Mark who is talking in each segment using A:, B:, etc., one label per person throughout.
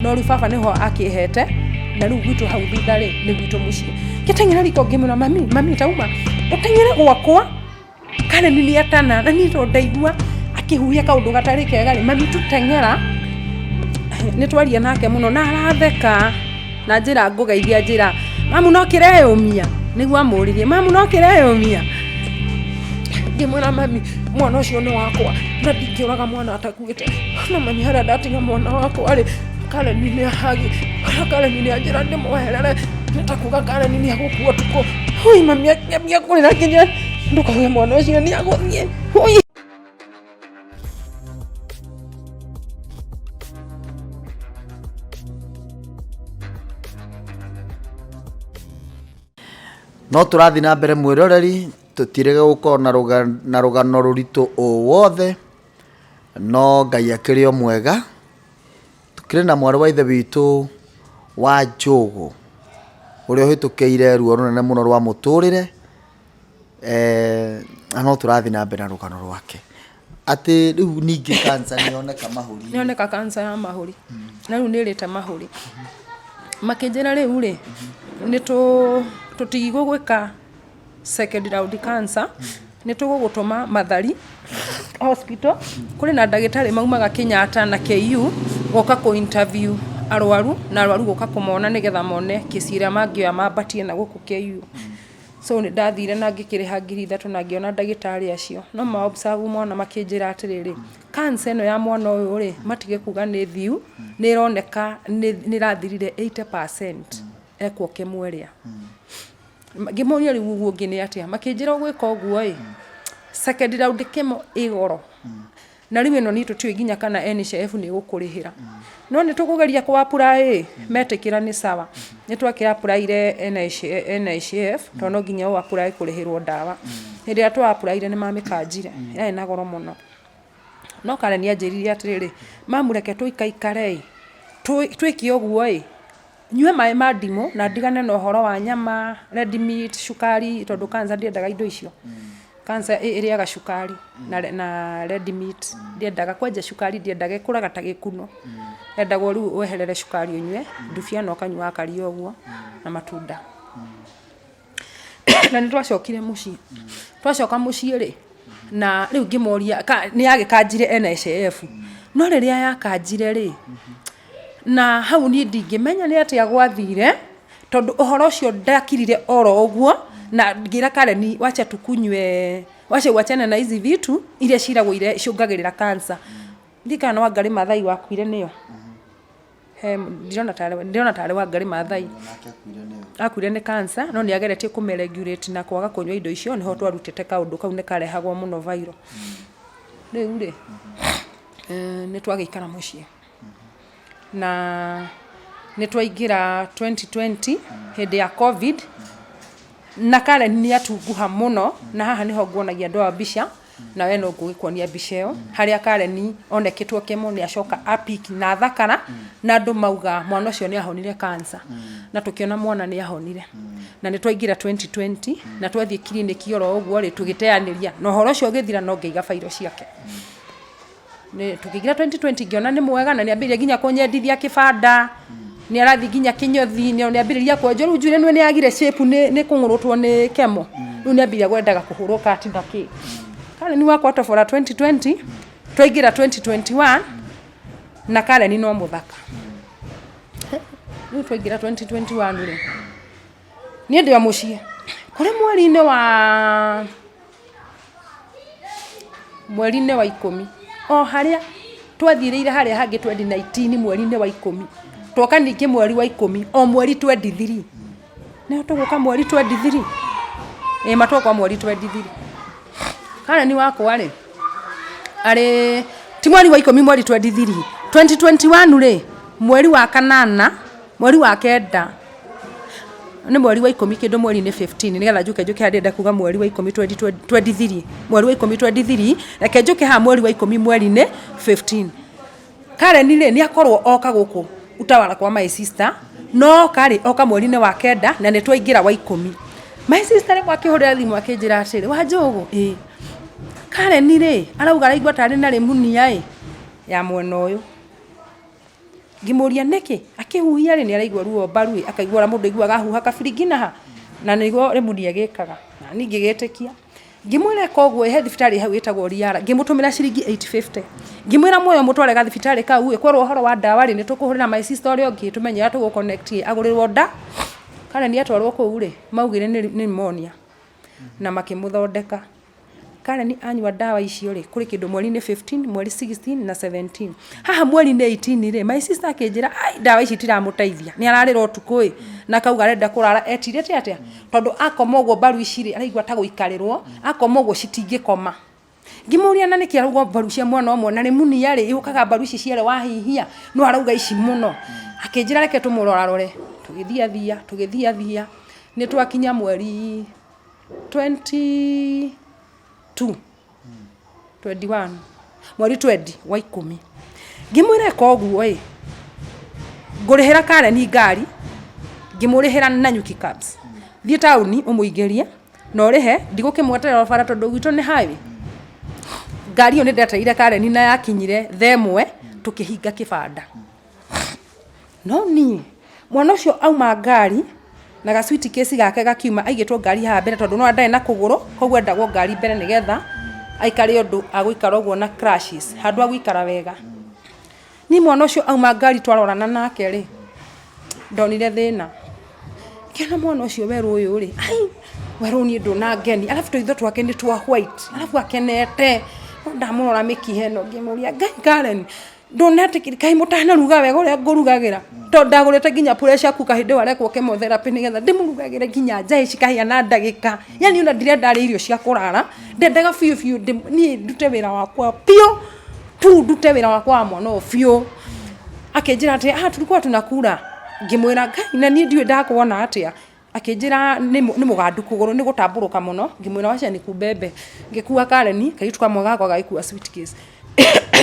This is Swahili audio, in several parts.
A: no ri baba niho akihete na riu gwitu hau thutha ri ni gwitu mucii kitengera riko ngimura mami tauma utengere gwakwa kana nini atana na ni to ndaigua akihuia kaundu gatari kega ri mami tutengera ni twaria nake muno na aratheka na njira ngugeithia njira mamu no kireyumia niguo amuririe mamu no kireyumia ngimura mami mwana ucio ni wakwa na ndingiuraga mwana atakuite na mami hara ndatiga mwana wakwa ri kale nini ahagi kale nini anjira ndimweherere nitakuga kale nini agukua tuko hui mami akĩambia kũrĩra nginya ndũkauge mwana ũcio nĩ agũthiĩ hui.
B: No tũrathiĩ na mbere mwĩroreri tũtirege gũkorwo na rũgano rũritũ o wothe no Ngai akĩrĩ o mwega. Tukĩrĩ na mwarĩ wa ithe witũ wa Njogu ũrĩa ũhĩtũkĩire ruo rũnene mũno rwa mũtũrĩre no tũrathiĩ na mbere na rũgano rwake atĩ rĩu ningĩ cancer
A: nĩoneka cancer ya mahũri na rĩu nĩrĩte mahũri makĩnjĩra rĩu rĩ nĩ tũtigũgwĩka second round cancer nĩ tũgũgũtũma Mathari hospital kũrĩ na ndagĩtarĩ maumaga Kenyatta na KU goka ku interview arwaru na arwaru goka kũmona nĩgetha mone kĩcira mangĩoya mambatie na gũkũ KU. So nĩ ndathire na ngĩkĩrĩha 3,000 na ngĩona ndagĩtarĩ acio no ma observe mwana makĩnjĩra atĩrĩrĩ cancer ĩno ya mwana ũyũ rĩ matige kuga nĩ thiu nĩ ĩroneka nĩ rathirire 80% ekwo kĩmweria ngĩmoria rĩu ũguo ũngĩ nĩ atĩa makĩnjĩra ũgwĩka ũguo ĩ second round kemo igoro na rĩu ĩno nĩ tũtiũĩ nginya kana NHIF nĩ gũkũrĩhĩra no nĩ tũkũgeria kwa apply metĩkĩra nĩ sawa nĩ twakĩra applyire NHIF tondũ nginya ũũ apply kũrĩhĩrwo ndawa hĩndĩ ĩrĩa twa applyire nĩ mamĩkanjire yarĩ na goro mũno no Karen anjĩrire atĩrĩrĩ mamũreke tũikaikare twĩke ũguo ĩ nyue maĩ ma ndimũ na ndigane na ũhoro wa nyama red meat cukari tondũ cancer ndiendaga indo icio cancer ĩrĩaga cukari na red meat ndiendaga kwenja cukari ndiendaga ĩkũraga ta gĩkuno endagwo rĩu weherere cukari ũnyue ndubia na ũkanyua kario ũguo na matunda na nĩ twacokire mũciĩ twacoka mũciĩ rĩ na rĩu ngĩmoria nĩ yagĩkanjire NHIF no rĩrĩa yakanjire rĩ na hau niĩ ndingĩmenya nĩ atĩa gwathire tondũ ũhoro ũcio ndakirire oro ũguo na ngira Karen wacha tukunywe wacha wachane na hizi vitu iria ciragũire icũngagĩrĩra cancer ndikana Wangari Maathai wakuire nĩyo ndĩrona tarĩ Wangari Maathai akuire nĩ cancer no nĩ ageretie kũmeregulate na kwaga kũnyua indo icio nĩho twarutĩte kaũndũ kau nĩ karehagwo mũno viral rĩu rĩ nĩ twagĩikara mũciĩ na nĩ twaingĩra 2020 hĩndĩ ya COVID na Karen nĩ atunguha mũno na haha niho nguonagia andũ a mbica na we no ngũgĩkuonia mbica ĩyo harĩa Karen onekĩtwo kemo nĩ acoka apik na thakara na andũ mauga mwana ũcio nĩ ahonire cancer na tũkĩona mwana nĩ ahonire na nĩ twaingĩra 2020 na twathiĩ kiriniki oro ũguo rĩ tũgĩteanĩria na ũhoro ũcio ũgĩthira no ngĩiga fairo ciake nĩ tũkĩingĩra 2020 ngĩona nĩ mwega na nĩ ambĩrĩria nginya kũnyendithia kĩbanda nĩ arathi nginya kinyothi nĩ ambĩrĩria kwenjwo rĩu njũire nĩ agire shape nĩ kũng'ũrũtwo nĩ kemo rĩu nĩ ambĩrĩria gwendaga kũhũrwo kati na kĩ Karen wakwa tofora 2020 twaingĩra 2021 na Karen no mũthaka rĩu twaingĩra 2021 rĩ niĩ ndĩ mũciĩ kũrĩ mweri-inĩ wa 10 o harĩa twathirĩire harĩa hangĩ 2019 mweri-inĩ wa 10 twoka ningĩ mweri wa 10 o mweri 23 nĩ tũgũka mweri 23 matwakwa mweri 23 Karen wakwa rĩ arĩ ti mweri wa 10 mweri 23 2021 rĩ mweri wa 8 mweri wa 9 nĩ mweri wa 10 kĩndũ mweri nĩ 15 nĩgetha njuke handenda kuga mweri wa 10 2023 mweri wa 10 23 reke njuke ha mweri wa 10 mweri nĩ 15 Karen rĩ nĩ akorwo oka gũkũ utawala kwa my sister no kari oka mweri-inĩ wa 9 na nĩ twaingĩra wa 10 my sister nĩ mwakĩhũrĩra thimũ akĩnjĩra atĩrĩ wa Njogu Karen rĩ arauga araigua tarĩ na rĩmunia ya mwena ũyũ Ngimuria neki akihuhia ri ni araigua ruo mbaru akaigua mundu aiguaga huha kabiringina na niguo rimunia gikaga na ningi gitikia ngimwira koguo he thibitari hau itagwo riara ngimutumira ciringi 850 ngimwira moyo mutware ga thibitari kau ikorwo horo wa dawa ri nitukuhurira my sister uri ongi tumenye atugo connect agurirwo nda kana ni atwarwo kuu ri maugire ni pneumonia na makimuthondeka kana ni anywa dawa icio ri kuri kindu mweri ni 15 mweri 16 na 17 haha mweri ni 18 ri my sister akinjira ai dawa ici tiramuteithia ni ararira utukui na kauga arenda kurara etirete atia tondu akomogwo baru ici ri araigwa ta guikarirwo akomogwo citingikoma ngimuria na niki arauga baru cia mwana omwe na rimunia ri ihukaga baru ici ciere wahihia no arauga ici muno akinjira reke tumurorarore tugithia ni twakinya mweri 21 mweri 20 wa 10 ngimwira koguo ngurihira Karen ngari ngimurihira na Nyuki Cabs thie tauni umuigerie no rihe ndigukimweterera bara tondu gwito ni highway ngari yo ni ndeteire Karen na yakinyire themwe tukihinga kibanda no ni mwana ucio auma ngari na ga sweet case gake gakiuma aigitwo ngari ha mbere tondu no ndae na kuguru koguo ndagwo ngari mbere nigetha aikare undu aguikara uguo na crashes handu aguikara wega ni mwana ucio auma ngari twarorana nake ri ndonire thina kena mwana ucio weru uyu ri ai weru ni nduna ngeni alafu toitho twake ni twa white alafu akenete ndamurora mikihe no ngimuria ngai Karen ndonete kai mutana ruga wega uria ngurugagira to ndagurete nginya pressure ku kahinde warekwo chemotherapy nigetha ndimurugagire nginya njai cikahia na ndagika yani una ndirenda ri irio cia kurara ndendaga fiu ni ndute wira wakwa pio tu ndute wira wakwa mwana ofio akinjira ati tulikuwa tunakura ngimwira ngai na ni ndiwe ndakuona atia akinjira ni mugandu kuguru ni gutamburuka muno ngimwira wacha ni kubebe ngikuwa Karen kaitu kamwe gakwa gaikuwa sweet case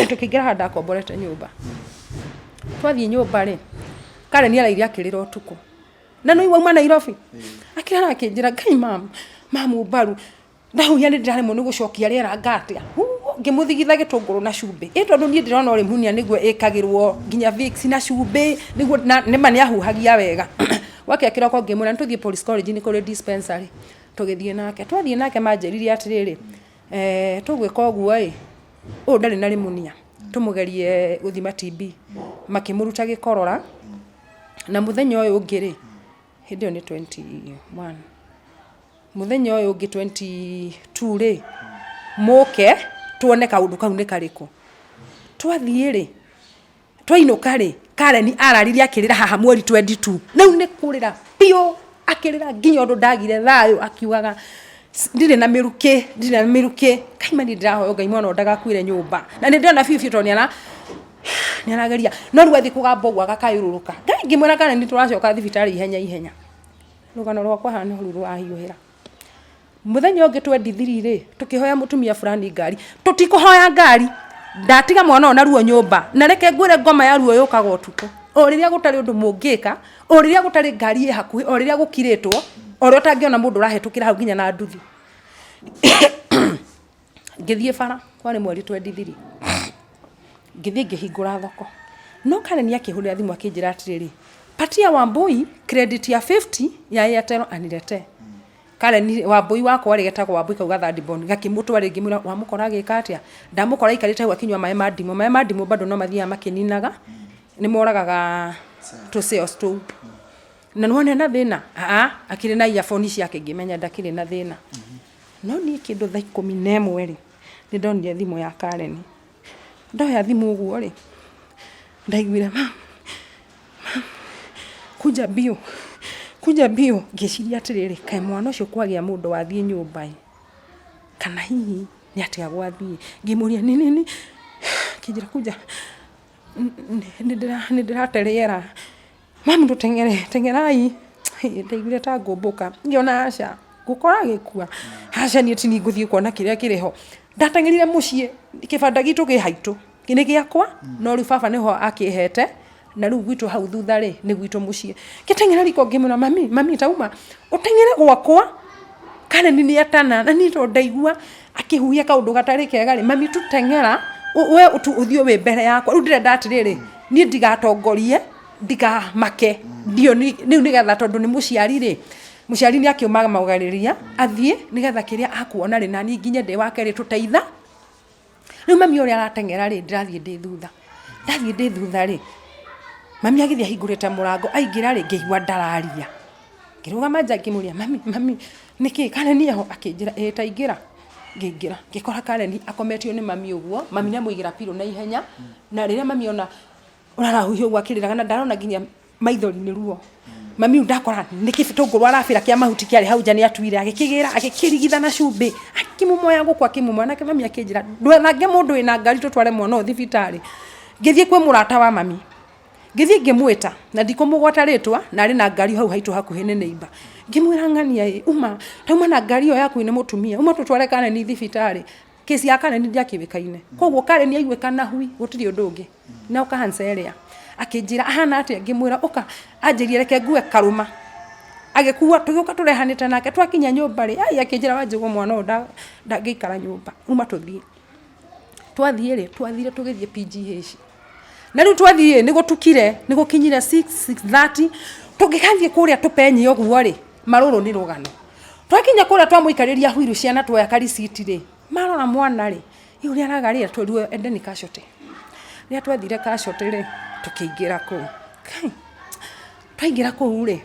A: tukigira handa komborete nyumba twathie nyumba ri Karen arairia kirira utuku na no iwa mwana Nairobi akira akinjira ngai mamu baru ndahuya ni ndirare muno gucokia riera ngatia ngimuthigitha gitunguru na cumbi tondu ni ndirona uri munia niguo ikagirwo nginya Vicks na cumbi niguo ni mani ahuhagia wega wake akiroko ngimura ntuthie police college ni kuri dispensary tugithie nake twathie nake manjeririe atiriri tugwika uguo ndari na rimunia tumugerie guthima TB makimuruta gikorora na muthenya uyu ungiri hindi ni 21 muthenya uyu ungi 22 ri muke tuone kaundu kau ni kariko twathie ri twainuka ri Karen araririe akirira haha mweri 22 nau ni kurira pio akirira nginya undu ndagire thayo akiugaga ndire na miruke kaima ni ndirahoyo ngai mwana ndagakuire nyumba na ni ndona fiu to ni arageria no ruathi kugamba gwa gakayururuka ngai ngimwira Karen ni turacoka thibitari ihenya rugano rwakwa hana ruru wahiuhira muthenya ungi 23 ri tukihoya mutumia fulani ngari tutikuhoya ngari ndatiga mwana ona ruo nyumba na reke ngwire ngoma ya ruo yukaga utuku o riria gutari undu mungika o riria gutari ngari hakuhi o riria gukiritwo oro tangiona mundu rahetukira hau nginya na nduthi ngithie bara kwani mweri 23 ngithie ngihingura thoko no Karen akihurira thimu akinjira atiriri patia Wambui credit ya 50 ya Airtel anirete Karen Wambui wako getagwo Wambui kauga third bond gakimutware ngimura wamukora gika atia ndamukora ikarite hau akinywa maĩ madimo bado no mathia makininaga ni moragaga to sales to na none na thina akiri na earphone ciake ngimenya ndakiri na thina no ni kindu thaa 11 ri ni ndonire thimu ya Karen ndoya thimu uguo ri ndaiguire kuja bio ngiciria atiriri kai mwana ucio kwagia mundu wathie nyumba kana hihi ni atia gwathie ngimuria nini kijira kuja ndirateriera mamu tengerai ndaiguire ta ngumbuka ngiona aca gukora gikua aca ni atini nguthie kuona kiria kiriho ndatengerire mucii kibanda gitu ki haitu kini giakwa no ri baba niho akihete na riu gwitu hau thutha ri ni gwitu mucii kitengera riko ngimuna mami tauma utengere gwakwa kana ni atana na ni to ndaigua akihuia kaundu gatari kega ri mami tutengera we uthio we mbere yakwa riu ndire ndatiriri ni ndigatongorie ndigamake ndio niu nigetha tondu ni muciari ri muciari ni akiumaga maugariria athie nigetha kiria akuona ri nani nginye ndi wake ri tuteitha riu mami uria aratengera ri ndirathie ndi thutha ri mami agithia hingurite murango aingira ri ngeigua ndararia ngirugama nja ngimuria mami niki Karen aho akinjira taingira ngingira ngikora Karen akometio ni mami uguo mami ni amuigira pilo na ihenya na riria mami ona urarahuhio gwakiriraga na ndarona nginya maithori ni ruo mami ndakora niki tunguru arafira kia mahuti kiari hau nja ni atuire agikigira agikirigitha na cumbi akimumoya gukwa kimumoya nake mami akinjira ndwethange mundu ina ngari tutware mwana thibitari ngithie kwe murata wa mami ngithie ngimwita na ndikumugwata ritwa na ari na ngari hau haitu hakuhi ni neighbor ngimwira ngania uma tauma na ngari yo yaku ine mutumia uma tutware Karen thibitari kesi ya Karen ndiakibikaine koguo Karen aiguikana hui gutiri undu ungi na ukahanseria akinjira ahana atia ngimwira uka anjirie reke ngue karuma agikuwa tugiuka turehanite nake twakinya nyumba ri ai akinjira wanjigo mwana ndangikara nyumba uma tuthie twathire tugithie PGH na riu twathie ni gutukire ni gukinyire 6:30 tugikathie kuria tupenye oguo ri maruru ni rugano twakinya kuria twamuikariria huiru ciana twoya karisiti ri marora mwana ri yuri aragaria turiwe endeni kashote ria twathire kashote ri tukiingira ku twaingira ku ri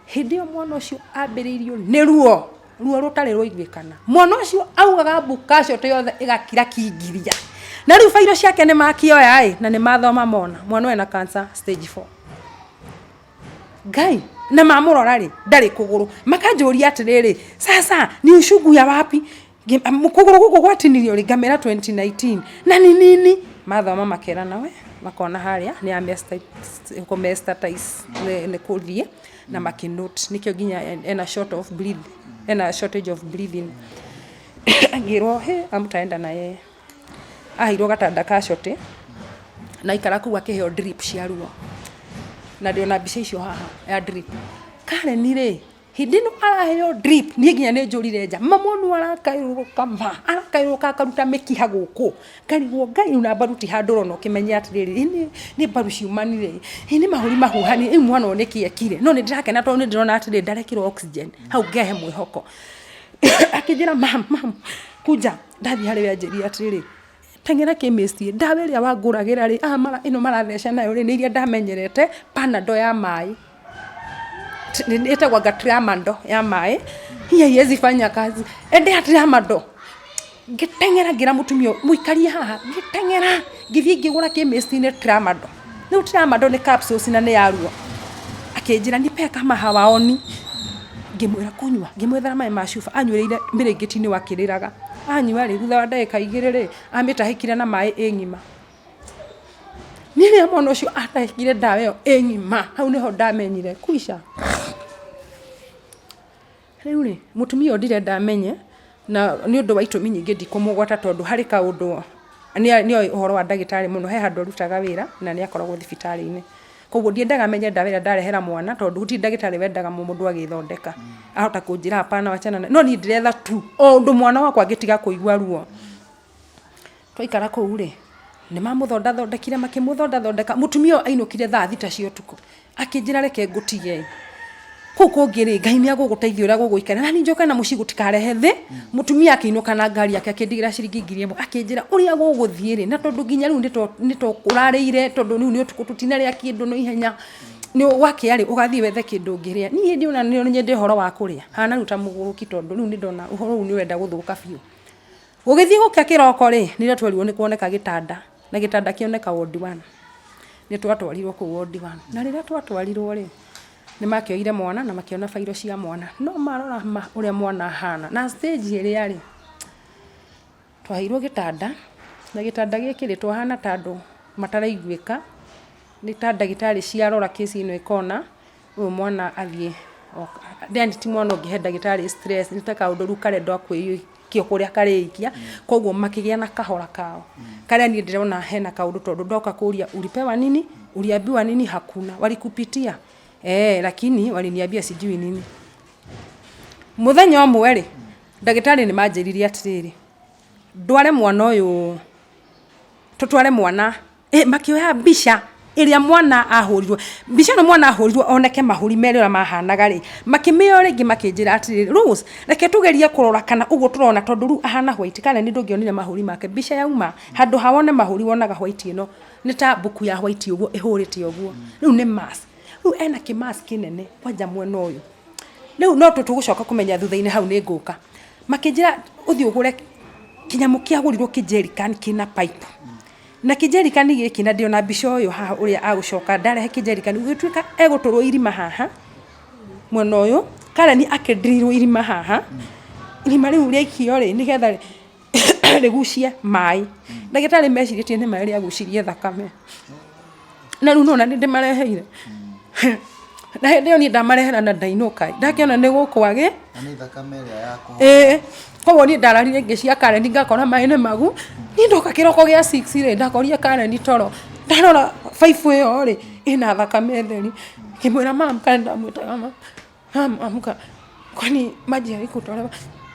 A: hindi o mwana ucio ambiriirio ni ruo rutari rwiguikana mwana ucio augaga kashote yothe igakira kingiria na riu fairo ciake ni makioya na ni mathoma mona mwana ena cancer stage 4 gai na mamurora ri ndari kuguru makanjuria atiriri sasa ni ushugu ya wapi mukuguru gugu gwatinirio ri ngamera 2019 na ni nini mathoma makera nawe makona haria ni amestatize ne kuthie na makinote nikio ginya ena shortage of breathing agirwo amtaenda na ye ahirwo gatanda kashote na ikara kuwa kiheo drip cia ruo na ndio na bica icio haha ya drip Karen ri hindino araheo drip ni nginya ni njurire nja mamonu arakairuka akaruta mikiha guku ngarigwo ngai una baruti handuro no kimenya atiriri ni baru ciumanire ni mahuri mahuhani imwana oneki ekire no ni ndirakena to ni ndirona atiriri ndarekirwo oxygen hau ngehe mwihoko akijira mam kuja ndathi hari wanjiri atiriri tengera chemistry ndaberia wanguragira ri mara ino marathesha nayo ri ni iria ndamenyerete panado ya mai etagwa gatramando ya mai hiya yezi fanya kazi ende atramando ngitengera ngira mutumio muikaria haha ngitengera ngithie ngigura chemistry ni tramando ni tramando ni capsules na ni yaruo akinjira ni peka mahawaoni ngimwira kunywa ngimwethera mai mashufa anyureire mirengeti-ini wakiriraga anyua ri thutha wa ndagika igiri ri amitahikire na mai engima niria mwana ucio atahikire ndawa yo engima hau niho ndamenyire kuisha riu ri mutumia ndire ndamenye na ni undu wa itumi nyingi ndikumugwata tondu hari kaundu ni uhoro wa ndagitari muno he handu rutaga wira na ni akoragwo thibitari-ini koguo ndiendaga menye ndawa ira ndarehera mwana tondu huti ndagitari wendaga mundu agithondeka ahota kunjira hapana wachana no ni ndiretha tu undu mwana wakwa ngitiga kuigua ruo twaikara ku ri ni mamuthondekire makimuthondeka mutumio ainukire thaa thita cio tuko akinjira reke ngutige kuko ngiri ngai ni aguguteithia ura guguikana na ni njoka na muci gutikarehe thi mutumia akiinuka na ngari yake akindigira ciringi 1000 akinjira uria guguthie ri na tondu nginya riu nito kurarire tondu riu ni utukututina ria kindu no ihenya ni wake ari ugathie wethe kindu ngiria ni hindi ona ni nyende horo wa kuria hana ruta muguruki tondu riu ni ndona uhoro ni wenda guthuka biu ugithie gukia kiroko ri ni ratwarirwo ni kuoneka gitanda na gitanda kioneka ward 1 ni twatwarirwo ku ward 1 na rira twatwarirwo ri ni makioire mwana na makiona fairo cia mwana no marora uria mwana hana na stage iri ari twahirwo gitanda na gitanda gikiri twahana tandu mataraiguika ni ta ndagitari ciarora kesi ino ikona uyu mwana athie then ti mwana ungihe ndagitari stress ni ta kaundu ru kare ndo kio kuria kareikia koguo makigia na kahora kao kare ni ndirona hena kaundu tondu ndoka kuria ulipewa nini uliambiwa nini hakuna walikupitia lakini waliniambia sijui nini muthenya omwe ri ndagitari ni manjiririe atiriri ndware mwana uyu tutware mwana makioya mbica iria mwana ahurirwo mbica no mwana ahurirwo oneke mahuri mere ora mahanaga ri makimeo ringi makinjira atiri Rose reke tugerie kurora kana uguo turona tondu ru ahana white kana ni ndungionire mahuri make mbica yauma handu hawone mahuri wonaga white ino ni ta buku ya white uguo ihurite uguo riu ni mask riu ena kimask kinene kwanja mwena uyu riu no tugucoka kumenya thutha-ini hau ni nguka makinjira uthi ugure kinyamu kiagurirwo kijerican kina pipe na kijerican giki na ndio na mbica uyu haha uria agucoka ndarehe kijerican ugituika eguturwo irima haha mwena uyu Karen akendirirwo irima haha irima riu ria ikio ri nigetha rigucie mai ndagitari meciritie ni mai ria gucirie thakame na riu nona ni ndimareheire na hindi ni ndamarehera na ndainuka ndakiona ni gukwage
B: ani thakame ria yako
A: koguo ni ndararire ngicia Karen ngakora mai ni magu ni ndoka kiroko gia 6 ri ndakoria Karen toro ndarora 5 iyo ri ina thakame theri kimwira mam Karen ndamwitaga mam amka kwani maji yalikutolewa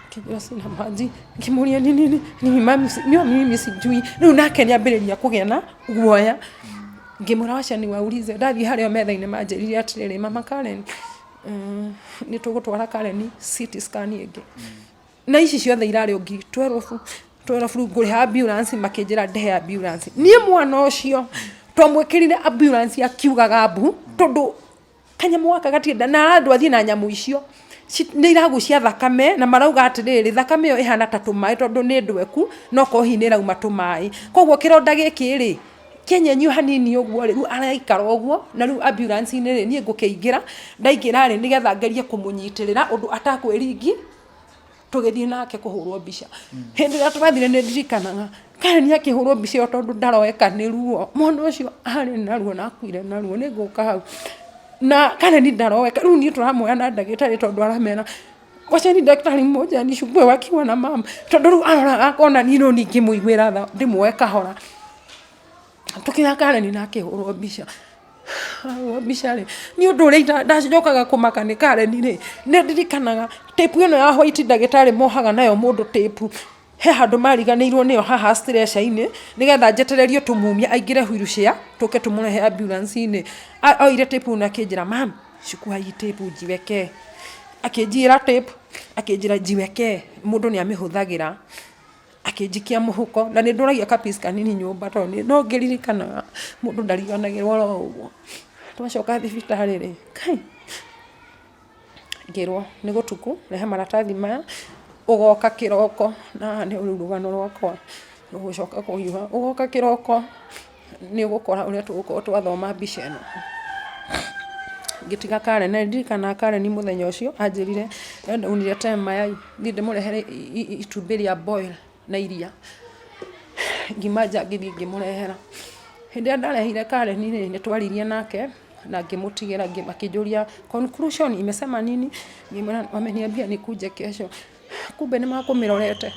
A: kijira sina maji kimuria nini mimi sijui riu nake ni ambiriria kugiana guoya ngimura wacha ni waulize ndathi hario metha-ini manjirire atiriri mama Karen ni tugutwara Karen CT scan ingi na ici ciothe irari ungi 12 nguri ambulance makinjira ndehe ambulance nie mwana ucio twamwekirire ambulance akiugaga mbu tondu kanyamu waka gatinda na andu athie na nyamu icio ni iragucia thakame na marauga atiriri thakame yo ihana ta tumai tondu ni ndweku no kohinira uma tumai koguo kironda giki ri kenyenyu hanini uguo riu araikara uguo na riu ambulance ni ri nie ngukiingira ndaingira ri nigetha ngerie kumunyitirira undu atakwiringi tugithie nake kuhurwo mbica hindi ria twathire ni ndirikanaga Karen akihurwo mbica tondu ndaroeka ni ruo mwana ucio ari na ruo na akuire na ruo ni nguka hau na Karen ndaroeka riu ni turamoya na ndagitari tondu aramera wacha ni daktari mmoja nishukue wakiwa na mama tondu riu arora akona ni no ningimuigwira tha ndimweka hora tukira Karen na akihurwo mbica mbica ri ni undu ria ndacokaga kumaka ni Karen ri ni ndirikanaga tape ino ya white ndagitari mohaga nayo mundu tape he handu mariganirwo niyo haha stretcher-ini nigetha njetererio tumumia aingire wheelchair tuke tumurehe ambulance-ini oire tape na akinjira mam chukua hii tape jiweke akinjira tape akinjira jiweke mundu ni amihuthagira akinjikia muhuko na ni nduragia kapisi kanini nyumba to ni no ngiririkana mundu ndariganagirwo ro uguo twacoka thibitari ri kai ngirwo ni gutuku rehe maratathi maya ugoka kiroko na ni urugano rwakwa rugucoka kuhiuha ugoka kiroko ni ugukora uria tugukorwo twathoma mbica ino ngitiga Karen na ndirikana Karen ni muthenya ucio anjirire unire time mayai thi ndimurehere itumbi ria boil na iria ngimanja ngithi ngimurehera hindi ndarehire Karen ni twaririe nake na ngimutigira ngimakijuria conclusion imesema nini wameniambia nikuje kesho kumbe ni makumirorete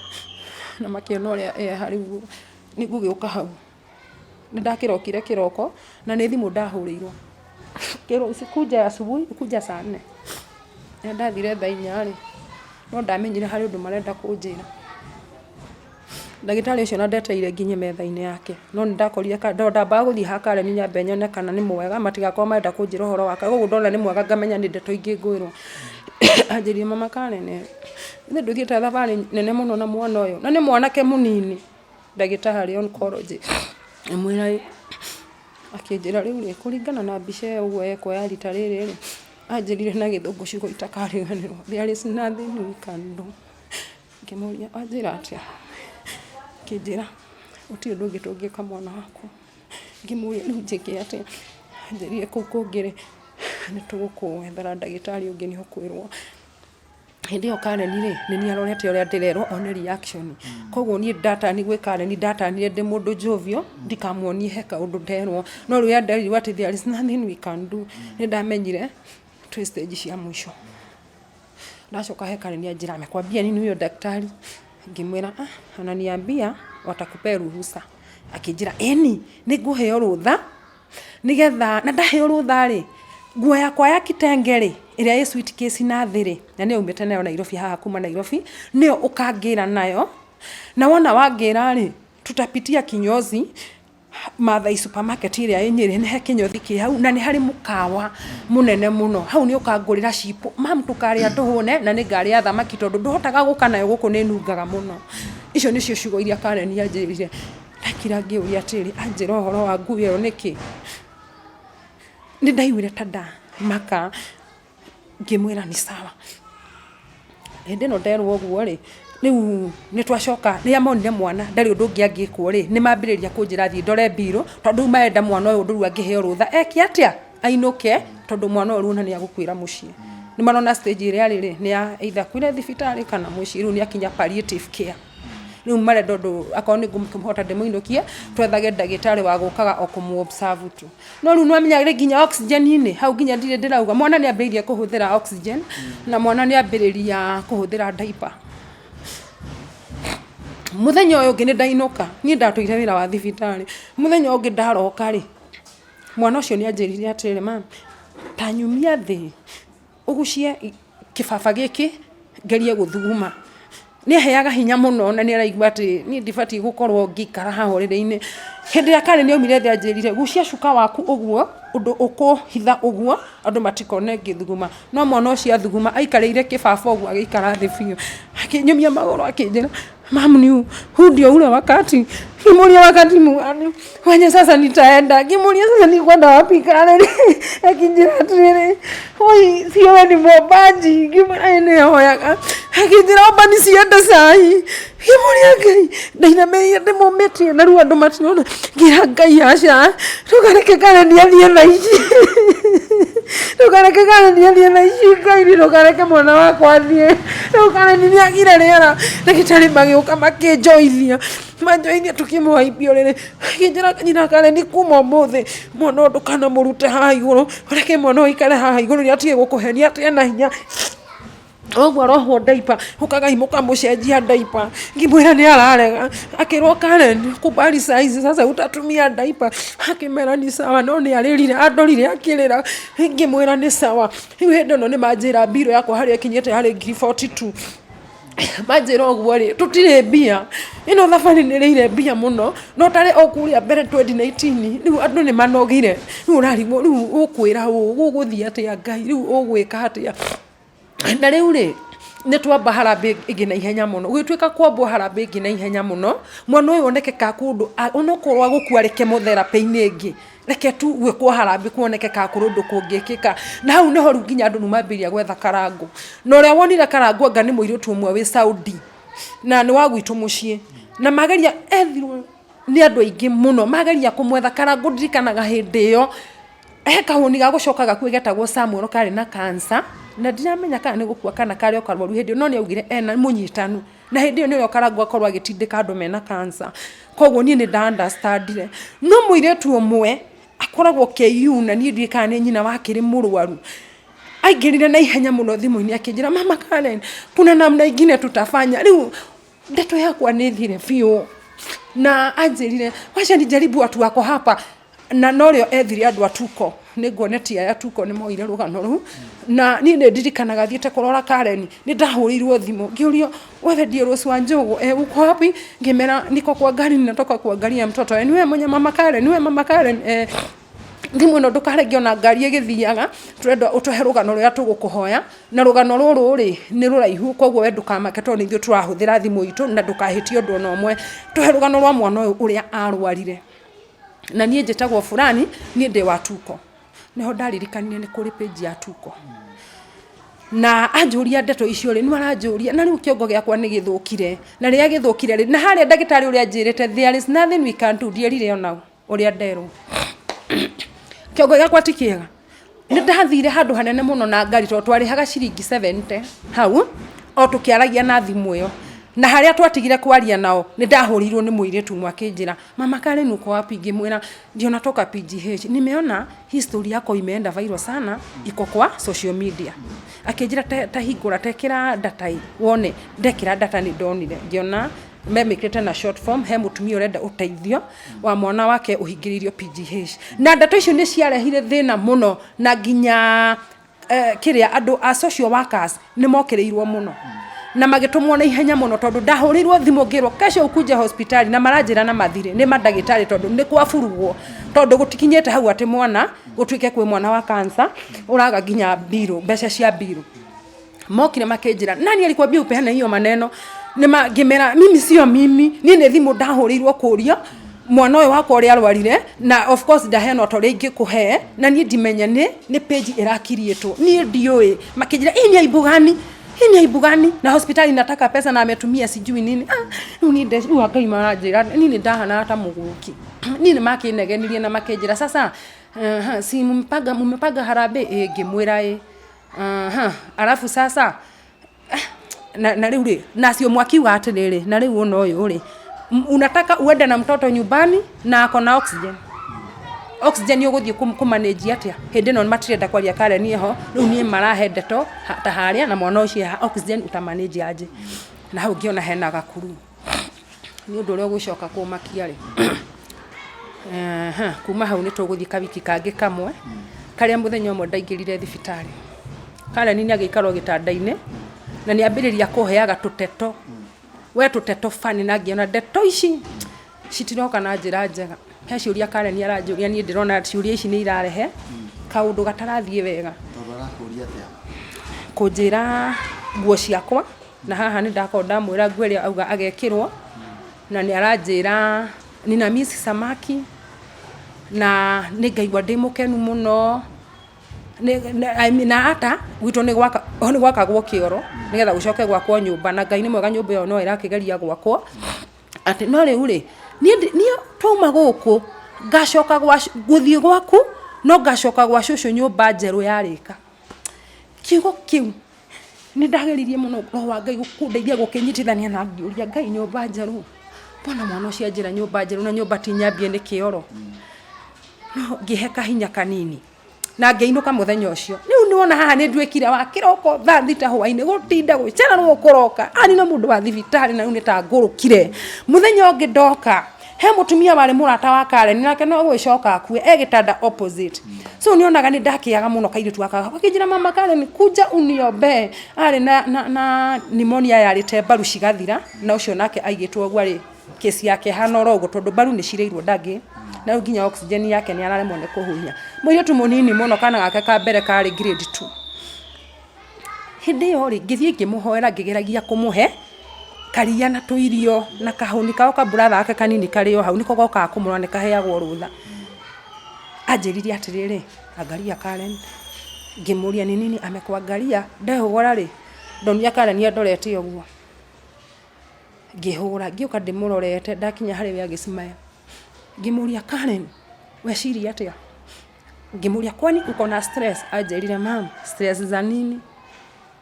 A: na makiona uria hariu ni gugiuka hau ni ndakirokire kiroko na ni thimu ndahurirwo kero sikuja asubuhi kuja saa 4 ndathire thaa 4 ri no ndamenyire hari undu marenda kunjira ndagitari ucio na ndeteire nginye metha-ini yake no ndakorire ndamba guthii ha Karen nyambe nyone kana ni mwega matigakorwo marenda kunjira uhoro wake gugu ndona ni mwega ngamenya ni ndeto ingi ngwirwo anjirie mama Karen ni nduthiete thabari nene muno na mwana uyu na ni mwanake munini ndagitari oncology mwira akinjira riu ri kuringana na mbica uguo ekoya rita riri ri anjirire na githungu cigo itakariganirwo there is nothing we can do ngimuria anjira atia kinjira uti undu ungi tungika mwana waku ngimuria riu njike atia anjirie kuu kungire ni tugukwethera ndagitari ungi ni ukwirwo hindi yo Karen ri ni ni arorete uria ndirerwo one reaction koguo ni data ni gwe Karen data ni ndi mundu jovio ndikamuonie heka undu nderwo no riu ndari what there is nothing we can do ni ndamenyire two stage cia mwisho ndacoka he Karen anjira amekwambia nini huyo daktari ngimwira ananiambia watakupea ruhusa akinjira eni ni nguheo rutha nigetha na ndaheo rutha ri nguo yakwa ya kitenge ri iria i suitcase na thiri na ni umite nayo Nairobi haha kuma Nairobi niyo ukangira nayo na wona wangira ri tutapitia kinyozi Maathai supermarket iria Nyeri nĩ he kinyothi kĩ hau na nĩ harĩ mũkawa mũnene mũno hau nĩ ũkangũrĩra cipo mam tukarĩa tũhũne na nĩ ngarĩa thamaki tondũ ndũhotaga gũka nayo gũkũ nĩ nungaga mũno icio nĩcio ciugo iria Karen yanjĩrire ndakira ngĩũria atĩrĩ anjĩra ũhoro wa ngui ĩyo nĩkĩ nĩ ndaiguire ta maka ngĩmwĩra nĩ sawa hĩndĩ ĩno nderwo ũguo rĩ rĩu nĩ twacoka rĩrĩa monire mwana ndarĩ ũndũ ũngĩ angĩkwo rĩ nĩ mambĩrĩria kũnjĩra thiĩ ndore mbirũ tondũ maenda mwana ũyũ ndũru angĩheo rũtha eki atĩa ainũke tondũ mwana ũyũ rũna nĩ agũkwĩra mũciĩ nĩ marona stage ĩrĩa rĩrĩ nĩ ya either kuire thibitarĩ kana mũciĩ rĩu nĩ akinya palliative care rĩu marenda ũndũ akorwo nĩ ngũmũhota ndĩmũinũkie twethage ndagĩtarĩ wa gũkaga o kũmũ-observe tu no rĩu nĩwamenya nginya oxygen-inĩ hau nginya ndirĩ ndĩrauga mwana nĩ ambĩrĩirie kũhũthĩra oxygen na mwana nĩ ambĩrĩria kũhũthĩra diaper muthenya ũyũ ũngĩ nĩ ndainũka niĩ ndatũire wĩra wa thibitarĩ muthenya ũngĩ ndaroka rĩ mwana ũcio nĩ anjĩrire atĩrĩ mam tanyumia thĩ ũgucie kĩbaba gĩkĩ ngerie gũthuguma nĩ aheaga hinya mũno na nĩ araigua atĩ niĩ ndibatiĩ gũkorwo ngĩikara haha ũrĩrĩ-inĩ hĩndĩ ĩrĩa Karen nĩaumire thĩ anjĩrire gucia cuka waku ũguo ũndũ ũkũhitha ũguo andũ matikone ngĩthuguma no mwana ũcio athuguma aikarĩire kĩbaba ũguo agĩikara thĩ biũ akĩnyumia magũrũ akĩnjĩra mam ni huu ndio ule wakati kimulia wakati mwani wenye sasa nitaenda kimulia sasa ni kwenda wapi Karen akinjira tire hoi sio wewe ni mbaji kimulia hoya akinjira obani sienda sahi kimulia gai ndaina me ndimomete na ruwa ndo matino ngira gai asha tukareke Karen yalie naishi tukareke Karen yalie naishi gai tukareke mwana wako athie Karen ni agira rera ndagĩtarĩ magĩũka makĩnjoithia manjoithia tukĩmũhaibio rĩrĩ akĩnjĩra nyina Karen kuma ũmũthĩ mwana ũyũ ndũkanamũrute haha igũrũ reke mwana ũyũ aikare haha igũrũ nĩ atige gũkũhenia atĩ ena hinya ũguo arohwo diaper ũkagai mũkamũcenjia diaper ngĩmwĩra nĩ ararega akĩrwo Karen kubali size sasa utatumia diaper akĩmera nĩ sawa no nĩ arĩrire andorire akĩrĩra ngĩmwĩra nĩ sawa rĩu hĩndĩ ĩno nĩ manjĩra mbirũ yakwa harĩa ĩkinyĩte harĩ ngiri 42 manjĩra ũguo rĩ tũtirĩ mbia ĩno thabarĩ nĩ ĩrĩire mbia mũno no tarĩ o kũrĩa mbere 2019 rĩu andũ nĩ manogire rĩu ũrarimwo rĩu ũkwĩra ũgũthiĩ atĩa Ngai rĩu ũgwĩka atĩa na rĩu rĩ nĩ twamba harambĩ ĩngĩ na ihenya mũno gwĩtuĩka kwambwo harambĩ ĩngĩ na ihenya mũno mwana ũyũ onekeka kũndũ onokorwo gũkua reke mũtherapĩ-inĩ ĩngĩ reke tu gwĩkwo harambĩ kuonekeka kũndũ kũngĩkĩka na hau nĩho rĩu nginya andũ nĩmambĩrĩria gwetha Karangũ na ũrĩa wonire Karangũ anga nĩ mũirĩtu ũmwe wĩ Saudi na nĩ wa gwitũ mũciĩ na mageria ethirwo nĩ andũ aingĩ mũno mageria kũmwetha Karangũ ndirikanaga hĩndĩ ĩyo kahũni ga gũcoka gakuo getagwo Samuel karĩ na cancer na ndiramenya kana nĩ gũkua kana karĩ okarwaru hĩndĩ no nĩ augire ena mũnyitanu na hĩndĩ ĩyo nĩrĩo Karangũ akorwo agĩtindĩka andũ mena cancer koguo niĩ nĩ nda-understandire no mũirĩtu ũmwe akoragwo KU na niĩ ndiũĩ kana nĩ nyina wake rĩ mũrwaru aingĩrire na ihenya mũno thimũ-inĩ akĩnjĩra mama Karen kuna namna ingine tutafanya rĩu ndeto yakwa nĩ thire biũ na anjĩrire wacha nijaribu watu wako hapa na norio ethire andũ atuko nĩnguonetia aya tuko nĩ moire rũgano rũu na niĩ nĩ ndirikanaga thiĩte kũrora Karen nĩ ndahũrĩirwo thimũ ngĩũrio wewe ndiye Rose Wanjũgũ uko wapi ngĩmera niko kwa gari ninatoka kuangalia mtoto ni wewe mwenye mama Karen ni wewe mama Karen thimũ ĩno ndũkarenge ona ngari ĩgĩthiaga tũrenda ũtũhe rũgano rũrĩa tũgũkũhoya na rũgano rũrũ rĩ nĩ rũraihu koguo we ndũkamake tondũ nĩ ithuĩ tũrahũthĩra thimũ itũ na ndũkahĩtie ũndũ ona ũmwe tũhe rũgano rwa mwana ũyũ ũrĩa arwarire na niĩ njĩtagwo fulani niĩ ndĩ wa Tuko niho ndaririkanirie nĩ kũrĩ page ya Tuko na anjũria ndeto icio rĩ nĩ maranjũria na rĩu kĩongo gĩakwa nĩ gĩthũkire na rĩrĩa gĩthũkire rĩ na harĩa ndagĩtarĩ ũrĩa njĩrĩte there is nothing we can do ndierire ona ũrĩa nderwo kĩongo gĩakwa ti kĩega nĩ ndathire handũ hanene mũno na ngari tondũ twarĩhaga ciringi 70 hau o tũkĩaragia na thimũ ĩyo na harĩa twatigire kwaria nao nĩ ndahũrirwo nĩ mũirĩtu mwakĩnjĩra mama Karen uko wapi ngĩmwĩra ndio natoka PGH nimeona history yako imeenda viral sana iko kwa social media akĩnjĩra tahingũra tekĩra data wone ndekĩra data nĩ ndonire ngĩona memĩkĩte na short form he mũtumia ũrenda ũteithio wa mwana wake ũhingĩrĩirio PGH na ndeto icio nĩ ciarehire thĩna mũno na nginya kĩrĩa andũ a social workers nĩ mokĩrĩirwo mũno na magitumwo na ihenya muno tondu ndahurirwo thimu ngirwo kesho ukuja hospitali na maranjira na mathire ni mandagitari tondu ni kwaburugwo tondu gutikinyete hau ati mwana gutwike kwi mwana wa cancer uraga ginya biro mbeca cia biro mokire makenjira nani alikwambia upeane hiyo maneno nima ngimera mimi sio mimi ni thimu ndahurirwo kuria mwana uyu wakwa uri arwarire na of course ndaheno to ringi kuhe na ni ndimenya ni page irakirietwo ni ndioi makenjira ini aibu gani na hospitali nataka pesa na ametumia sijui nini ni Ngai maranjira nini ndahana hata muguki nini makinegenirie na makenjira sasa si mumepaga harambee ngimwira alafu sasa na riu ri nacio mwakiuga atiriri na riu ona uyu ri unataka uende na mtoto nyumbani na ako na oxygen yoguthie kumanage atia hindi no matirenda kwaria Karen ho riu nie marahe ndeto ta haria na mwana ucio oxygen utamanage aje na hau ngiona hena gakuru ni undu uri gucoka kumakia ri kuma hau ni tuguthie kawiki kangi kamwe karia muthenya umwe ndaingirire thibitari Karen ni agiikarwo gitandaine na ni ambiriria kuheaga tuteto we tuteto fani na ngiona ndeto ici citiroka na njira njega he ciuria Karen aranjuria ni ndirona ciuria ici ni irarehe kaundu gatarathie wega kunjira nguo ciakwa na haha ni ndakonda mwira ngweria auga agekirwo na ni aranjira nina miss samaki na ni ngaigwa ndi mukenu muno na hata wito ni gwaka gwo kioro nigetha gucoke gwakwo nyumba na Ngai ni mwega nyumba yo no irakigeria gwakwo ati no riu ri ni twauma guku ngacoka guthie gwaku no ngacoka gwa cucu nyumba njeru yarika kiugo kiu ni ndageririe muno roho wa Ngai gukundeithia gukinyitithania na ngiuria Ngai nyumba njeru bona mwana ucio njira nyumba njeru na nyumba tinyambie ni kioro no ngiheka hinya kanini na ngeinuka muthenya ucio riu ni wona haha ni ndwikire wa kiroko thaa 6 hwaini gutinda gwicera no kuroka ani no mundu wa thibitari na ni ta ngurukire muthenya ungi ndoka he mutumia wari murata wa Karen nake no gwicoka akue egitanda opposite so ni onaga ni ndakiaga muno kairitu akaga akijira mama Karen kuja uniombe ari na pneumonia yarite baru cigathira na ucio nake aigitwo gwari kesi yake hanorogo tondu baru ni cireirwo ndagi na nginya oxygen yake ni araremwo ni kuhuhia mwiretu munini muno kana gake ka mbere kari grade 2 hindi yo ri ngithie ngimuhoera ngigeragia kumuhe karia na tuirio na kahuni kao ka brother ake kanini kario hau niko goka kumura ne kaheagwo rutha ajiriria atiriri angaria Karen ngimuria ni nini amekwangaria ndehugora ri ndonia Karen ni ndorete uguo ngihura ngiuka ndimurorete ndakinya hari we agisimaya ngimuria Karen weciria atia ngimuria kwani uko na stress ajerire mam stress za nini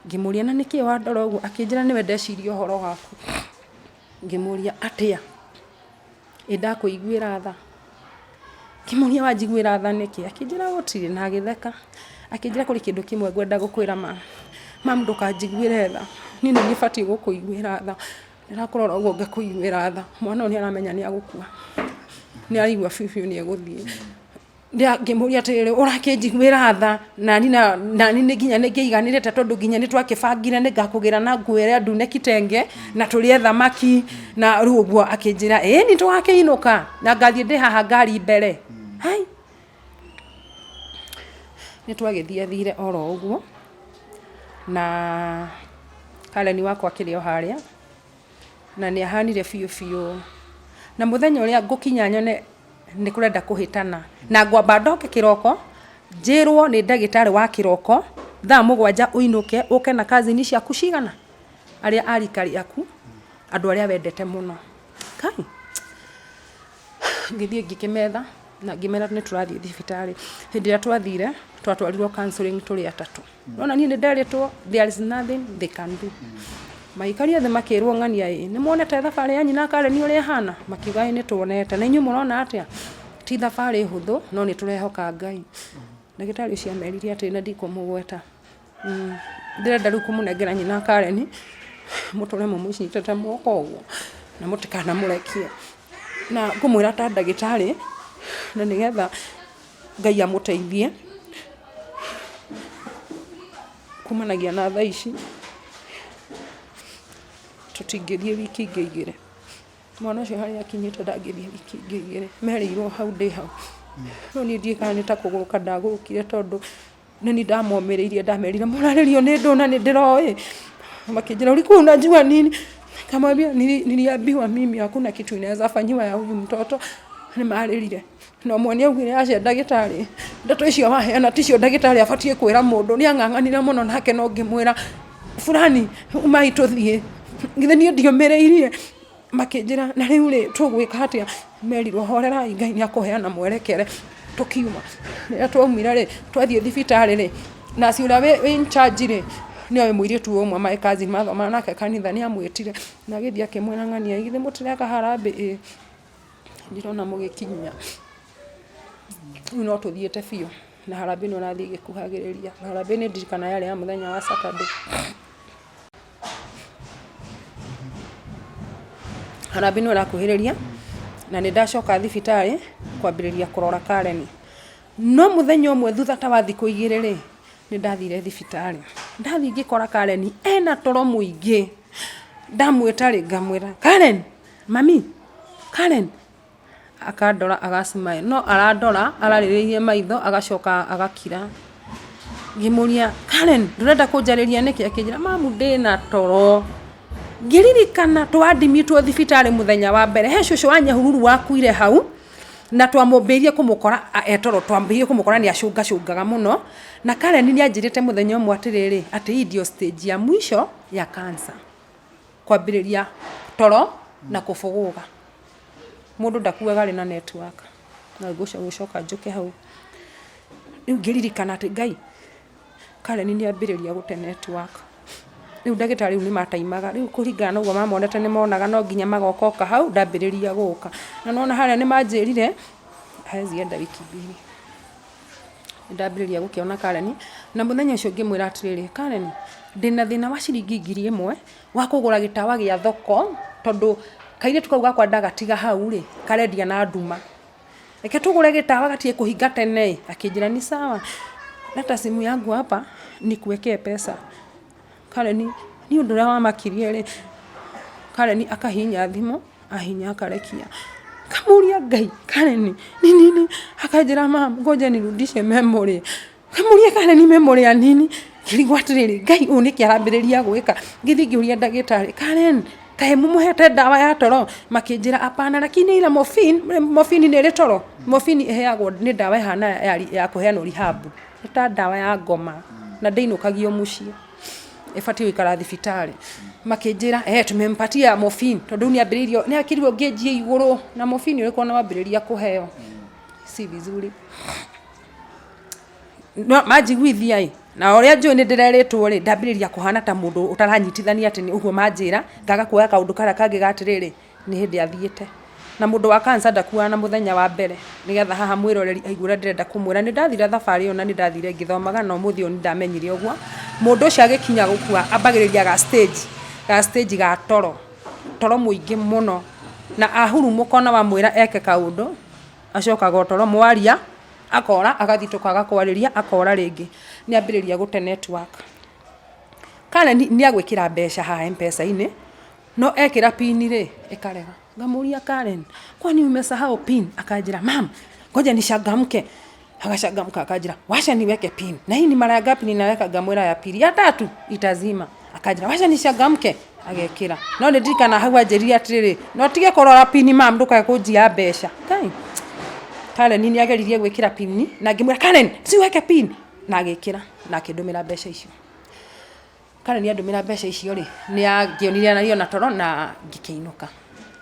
A: ngimuria na niki wa ndoro uguo akinjira niwe ndeciria horo gaku ngimuria atia enda kuiguira tha ngimuria wajiguira tha niki akinjira gutiri na githeka akinjira kuri kindu kimwe ngwenda gukwira mam ndukajiguire tha nini nifati gukuiguira tha ndirakurora uguo ngekuiguira tha mwana ni aramenya ni agukua ni arigwa fifi ni eguthie ndia ngimuria atiriri urakijiguira tha na nini nginya ngiiganirite tondu nginya ni twakibangire ni ngakugira na nguere ndune kitenge na turie thamaki na riu uguo akinjira ni twakiinuka na ngathie ndi haha ngari mbere hai ni twagithie thire oro uguo na Karen wakwa kirio haria na ni ahanire fiu na muthenya uria ngukinya nyone ni kurenda kuhitana na ngwamba ndoke kiroko njirwo ni ndagitari wa kiroko thaa 7 uinuke uke na kazi ni ciaku cigana aria arikari aku andu aria wendete muno kai ngithie ngikimetha na ngimera ni turathie thibitari hindi ya twathire twatwarirwo counseling turi atatu nona ni nderetwo there is nothing they can do maikaria the makirwo ngania ni muonete thabari yanyu na Karen uri hana makiuga ni tuonete na inyu murona atia ti thabari huthu no ni turehoka Ngai ndagitari ucio ameriria ati na ndikumugweta ndirenda riu kumunengera nyina Karen mutore mumunyitete moko uguo na mutikana murekie na ngumwira ta ndagitari na nigetha Ngai amuteithie kumanagia na thaa ici tũtingĩthiĩ wiki ingĩ igĩrĩ. Mwana ũcio harĩa akinyĩte ndangĩthiĩ wiki ingĩ igĩrĩ, merĩirwo hau ndĩ hau. No niĩ ndiĩ kana nĩ ta kũgũrũka ndagũrũkire tondũ nĩ ndamomĩrĩirie, ndamerire mũrarĩrio nĩ ndũ na nĩ ndĩroĩ. Makĩnjĩra ulikuwa unajua nini? Nikamwambia niliambiwa mimi hakuna kitu inaweza fanyiwa ya huyu mtoto. Nĩmarĩrire. No mwana augire acia ndagĩtarĩ, ndeto icio waheana ticio ndagĩtarĩ abatie kwĩra mũndũ. Nĩ ang'ang'anire mũno nake no ngĩmwĩra fulani umai tũthiĩ. Githĩ niĩ ndiũmĩrĩirie. Makĩnjĩra na rĩu rĩ tũgwĩka atĩa? Merirwo horerai Ngai nĩ akũheana mwerekere. Tũkiuma. Rĩrĩa twaumire rĩ twathiĩ thibitarĩ rĩ na acio ũrĩa wĩ in charge rĩ nĩwe mũirĩtu ũmwe my cousin mathoma nake kanitha nĩ amwĩtire na agĩthiĩ akĩmwĩra ng'ania githĩ mũtireka harambĩ ndirona mũgĩkinya. Rĩu no tũthiĩte biũ na harambĩ nĩ ũrathiĩ gĩkuhagĩrĩria. Harambĩ nĩ ndirikana yarĩ ya mũthenya wa Saturday. Harambĩ nĩ ũrakuhĩrĩria na nĩ ndacoka thibitarĩ kwambĩrĩria kũrora Karen. No mũthenya ũmwe thutha ta wa thikũ igĩrĩ rĩ nĩ ndathire thibitarĩ. Ndathiĩ ngĩkora Karen ena toro mũingĩ. Ndamwĩta rĩ ngamwĩra Karen, mami, Karen. Akandora agasmile. No arandora ararĩrĩirie maitho agacoka agakira. Ngĩmũria Karen, ndũrenda kũnjarĩria nĩkĩ? Akĩnjĩra mamu ndĩna toro. Ngĩririkana twandimitwo thibitarĩ mũthenya wa mbere. He cũcũ wa Nyahururu wakuire hau na twamũmbĩirie kũmũkora etoro, twambĩirie kũmũkora nĩ acũngacũngaga mũno. Na Karen nĩ anjĩrĩte mũthenya ũmwe atĩrĩrĩ atĩ hii ndio stage ya mwisho ya cancer. Kwambĩrĩria toro na kũbũgũga. Mũndũ ndakuaga rĩ na network. Na gũcoka njũke hau. Rĩu ngĩririkana atĩ Ngai Karen nĩ ambĩrĩria gũte network. Rĩu ndagĩtarĩ nĩ mataimaga. Rĩu kũringana na ũguo mamonete nĩ monaga no nginya magoka hau ndambĩrĩria gũka. Na nona harĩa nĩ manjĩrire hazienda wiki igĩrĩ. Ndambĩrĩria gũkĩona Karen na mũthenya ũcio ngĩmwĩra atĩrĩrĩ Karen, ndĩna thĩna wa ciringi 1000 wa kũgũra gĩtawa gĩa thoko tondũ kairĩtu kau gakwa ndagatiga hau rĩ karendia na nduma. Reke tũgũre gĩtawa gatie kũhinga tene. Akĩnjĩra ni sawa. Leta simu yangu hapa nikuwekee pesa. Karen ni ũndũ ũrĩa wamakirie rĩ Karen akahinya thimũ ahinya akarekia. Kamuria Ngai Karen nini akajira mama ngoja nirudishe memory. Kamuria Karen memory ya nini? Kirigwa atĩrĩrĩ Ngai ũnĩkĩ arambĩrĩria gwĩka. Ngĩthiĩ ngĩũria ndagĩtarĩ Karen kahe mumuhete dawa ya toro? Makĩnjĩra apana lakini ila morphine nĩ ĩrĩ toro. Morphine ĩheagwo nĩ dawa ihana ya kũheanwo rehab. Nĩ ta dawa ya ngoma na ndĩinũkagio mũciĩ. Ibatie gũikara thibitarĩ. Makĩnjĩra tumempatia morphine tondũ nĩ ambĩrĩirio nĩ akirirwo ngĩnjie igũrũ na morphine ũrĩkũ na wambĩrĩria kũheo. Si vizuri. No majiguithia na ũrĩa njũĩ nĩ ndĩrerĩtwo rĩ ndambĩrĩria kũhana ta mũndũ ũtaranyitithania atĩ nĩ ũguo manjĩra ngaga kuoya kaũndũ karĩa kangĩ gatĩrĩrĩ nĩ hĩndĩ athiĩte. Na mũndũ wa cancer ndakuaga na mũthenya wa mbere nĩgetha haha mwĩroreri aigũra ndĩrenda kũmwĩra nĩ ndathire thabarĩ ĩyo na nĩ ndathire ngĩthomaga na ũmũthĩ nĩ ndamenyire ũguo. Mũndũ ũcio agĩkinya gũkua ambagĩrĩria ga stage ga toro mũingĩ mũno na ahurumũka na wamwĩra eke kaũndũ acokaga toro mwaria akora agathitũka agakwarĩria akora rĩngĩ nĩ ambĩrĩria gũte network. Karen nĩ agwĩkĩra mbeca haha M-Pesa-inĩ no ekĩra pin rĩ ĩkarega. Ngamuria Karen kwani umesahau pin? Akajira mam ngoja nishangamke. Akashangamka akajira washa niweke pin. Na hii ni mara ngapi ninaweka? Ngamwĩra ya pili ya 3 itazima. Akajira washa nishangamke agekĩra. No nĩ ndirikana hau anjĩrire atĩrĩrĩ no tige kũrora pin mam ndũkae kũnjia mbeca. Karen nĩ ageririe gwĩkĩra pin na ngĩmwĩra Karen si weke pin na agĩkĩra na akĩndũmĩra mbeca icio. Karen andũmĩra mbeca icio rĩ nĩ angĩonire nayo na toro na ngĩkĩinũka.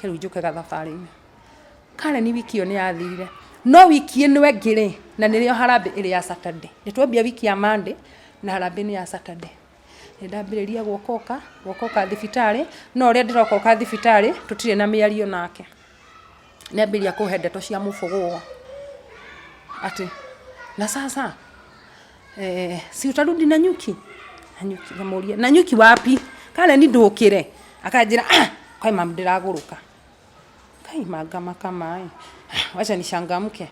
A: Kĩrũ njũke gathabarĩ-inĩ. Karen wiki ĩyo nĩ yathirire. No wiki ĩno ĩngĩ rĩ na nĩrĩo harambĩ ĩrĩ ya Saturday. Nĩ twambia wiki ya Monday na harambĩ nĩ ya Saturday. Nĩ ndambĩrĩria gũkoka thibitarĩ no ũrĩa ndĩrokoka thibitarĩ tũtirĩ na mĩario nake. Nĩ ambĩrĩria kũhe ndeto cia mũbũgũo. Ati na sasa si utarudi na nyuki? Ngamuria na nyuki wapi? Karen ndũkĩre. Akanjĩra kwa mama ndĩragũrũka. Kai magama kama wacha nishangamke.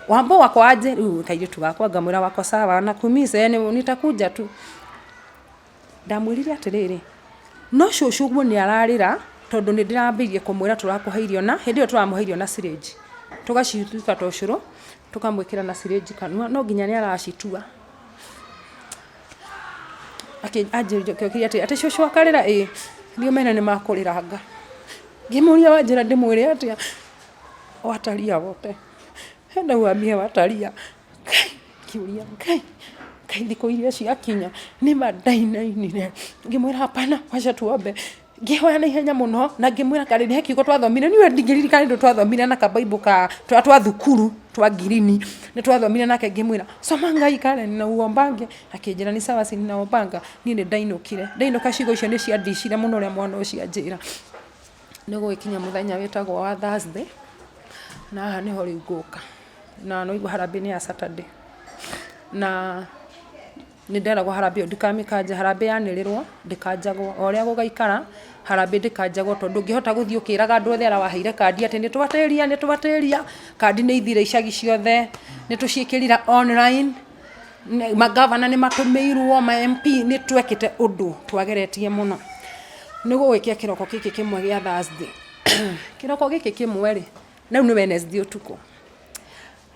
A: Wambo wako aje? Kairĩtu gakwa ngamwĩra wako sawa na kumisa yani nitakuja tu. Ndamwĩrire atĩrĩrĩ no cũcũ guo nĩ ararĩra tondũ nĩ ndĩrambirie kũmwĩra tũrakũhe irio na hĩndĩ ĩyo tũramũhe irio na syringe tũgacituĩka ta ũcũrũ tũkamwĩkĩra na syringe kanua no nginya nĩ aracitua anjĩrĩria atĩ cũcũ akarĩra ndio mena nĩ makũrĩranga ngĩmũria wanjĩra ndĩmwĩre atĩa wataria wote henda wambie wataria kiuria Ngai thikũ iria ciakinya nĩ mandainainire ngĩmwĩra hapana wacha tuombe ngĩhoya na ihenya mũno na ngĩmwĩra karĩ nĩ kiugo twathomire niĩ ndingĩririkana nĩ twathomire na kabaibũ twa thukuru twa ngirini nĩ twathomire nake ngĩmwĩra soma Ngai Karen na uombange akĩnjĩra nĩ sawa sini naombanga niĩ nĩ ndainũka ciugo icio nĩ ciandicire mũno ũrĩa mwana ũcio anjĩra nĩ gũgĩkinya mũthenya wĩtagwo wa Thursday na haha nĩho rĩu ngũka na no igua harambĩ nĩ ya Saturday na nĩ nderagwo harambĩ ndikamĩkanja harambĩ yanĩrĩrwo ndĩkanjagwo o ũrĩa gũgaikara harambĩ ndĩkanjagwo tondũ ngĩhota gũthiĩ ũkĩraga andũ othe arawaheire kandi atĩ nĩ twatĩria kandi nĩ ithire icagi ciothe nĩ tũciĩkĩrira online magavana nĩ matũmĩirwo ma MP nĩ twekĩte ũndũ twageretie mũno nĩ gũgĩkia kĩroko gĩkĩ kĩmwe gĩa Thursday kĩroko gĩkĩ kĩmwe rĩ rĩu nĩ Wednesday ũtukũ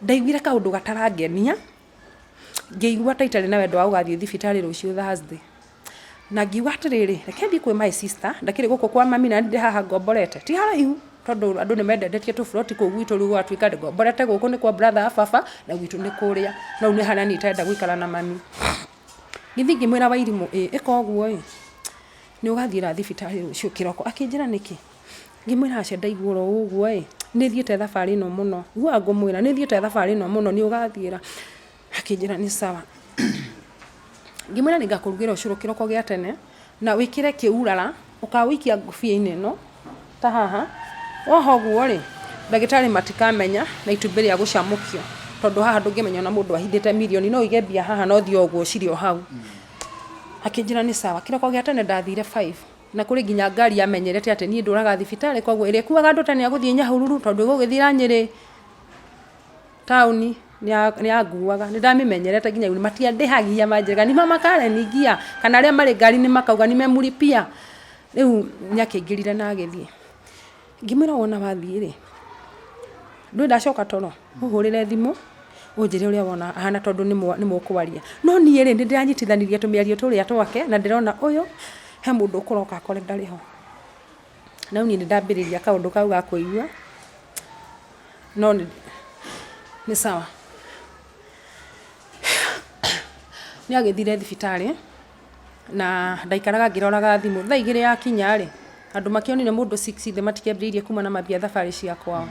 A: ndaiguire kaũndũ gatarangenia ngĩigua ta itarĩ na wendo wa gũgathiĩ thibitarĩ rũciũ Thursday na ngiuga atĩrĩrĩ reke thiĩ kwĩ my sister ndakĩrĩ gũkũ kwa mami na ndĩ haha ngomborete ti haraihu tondũ andũ nĩ mendendetie tũburoti kũu gwitũ rĩu gwatuĩka ngomborete gũkũ nĩ kwa brother baba na gwitũ nĩ kũrĩa no nĩ harĩa niĩ itenda gũikara na mami gĩthiĩ ngĩmwĩra Wairimũ ĩka ũguo nĩ ũgathiĩra thibitarĩ rũciũ kĩroko akĩnjĩra nĩkĩ ngĩmwĩra aca ndaigua oro ũguo nĩ thiĩte thabarĩ ĩno mũno guo ngũmwĩra nĩ thiĩte thabarĩ ĩno mũno nĩ ũgathiĩra akĩnjĩra nĩ sawa ngĩmwĩra nĩ ngakũrugĩra ũcũrũ kĩroko gĩa tene na wĩkĩre kĩurara ũkawĩikia ngũbia-inĩ ĩno ta haha woho guo rĩ ndagĩtarĩ matikamenya na itumbĩ rĩa gũcamũkio tondũ haha ndũngĩmenya na mũndũ ahithĩte mirioni no ige mbia haha no thio ũguo cirio hau akĩnjĩra nĩ sawa kĩroko gĩa tene ndathire 5 na kũrĩ nginya ngari amenyerete atĩ niĩ ndũraga thibitarĩ koguo ĩrĩa ĩkuaga andũ tene agũthiĩ Nyahururu tondũ ĩgũgĩthira Nyĩrĩ taũni nĩ anguaga nĩ ndamĩmenyerete nginya rĩu matiandĩhagia manjĩraga nĩ mama Karen ngia kana arĩa marĩ ngari nĩ makauga nĩ memũripia rĩu nĩakĩingĩrire na agĩthiĩ ngĩmwĩra wona wathiĩ rĩ ndũĩ ndacoka toro ũhũrĩre thimũ ũnjĩre ũrĩa wona ahana tondũ nĩ mũkwaria no niĩ rĩ nĩ ndĩranyitithanirie tũmĩario tũrĩa twake na ndĩrona ũyũ he mũndũ ũkũroka akore ndarĩ ho na niĩ nĩ ndambĩrĩria kaũndũ kau ga kũigua no nĩ sawa nĩ agĩthire thibitarĩ na ndaikaraga ngĩroraga thimũ thaa 2 yakinya rĩ andũ makĩonire mũndũ 6 thĩ matikĩambĩrĩirie kuma na mambia thabarĩ cia kwao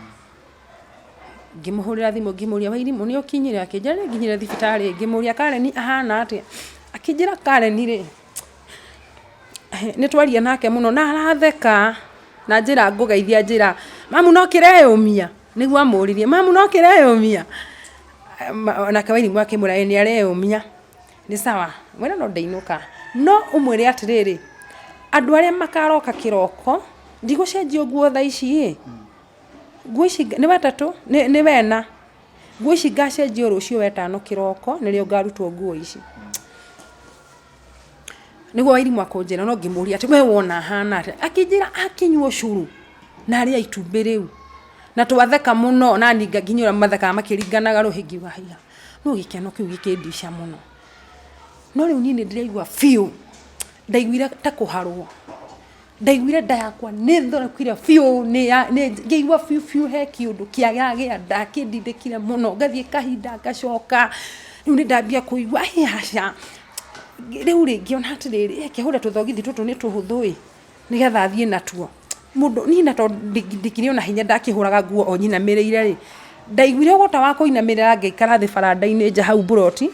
A: ngĩmũhũrĩra thimũ ngĩmũria Wairimũ nĩ ũkinyire akĩnjĩra nĩ nginyire thibitarĩ ngĩmũria Karen ahana atĩa akĩnjĩra Karen rĩ nĩ twaria nake mũno na aratheka na njĩra ngũgeithia njĩra mamu no kĩreyũmia nĩguo amũririe mamu no kĩreyũmia nake Wairimũ akĩmũra nĩ areyũmia nĩ sawa mwĩra no ndĩinũka no ũmwĩre atĩrĩrĩ andũ arĩa makaroka kĩroko ndigũcenjia nguo thaa ici nguo ici nĩ wetatũ nĩ wena nguo ici ngacenjio rũciũ wetano kĩroko nĩrĩo ngarutwo nguo ici nĩguo Wairimũ akũnjĩra no ngĩmũria atĩ we wona hana atĩa akĩnjĩra akinywo curu na arĩa itumbĩ rĩu na twatheka mũno na ninga nginya ũrĩa mathekaga makĩringanaga rũhĩ wa hiya no gĩkeno kĩu gĩkĩndica mũno no rĩu niĩ nĩ ndĩraigua biũ ndaiguire ta kũharwo ndaiguire nda yakwa nĩ thorokire biũ ngĩigua biũ he kĩũndũ kĩagĩa ndakĩndindĩkire mũno ngathiĩ kahinda ngacoka rĩu nĩ ndambia kũigua haca rĩu rĩngĩ ona atĩrĩrĩ kĩhũre tũthogithi tũtũ nĩ tũhũthũ nĩgetha thiĩ natuo mũndũ niĩ na tondũ ndikĩrĩ ona hinya ndakĩhũraga nguo o nyinamĩrĩire rĩ ndaiguire ũgũta wa kũinamĩrĩra ngĩikara thĩ baranda-inĩ nja hau buroti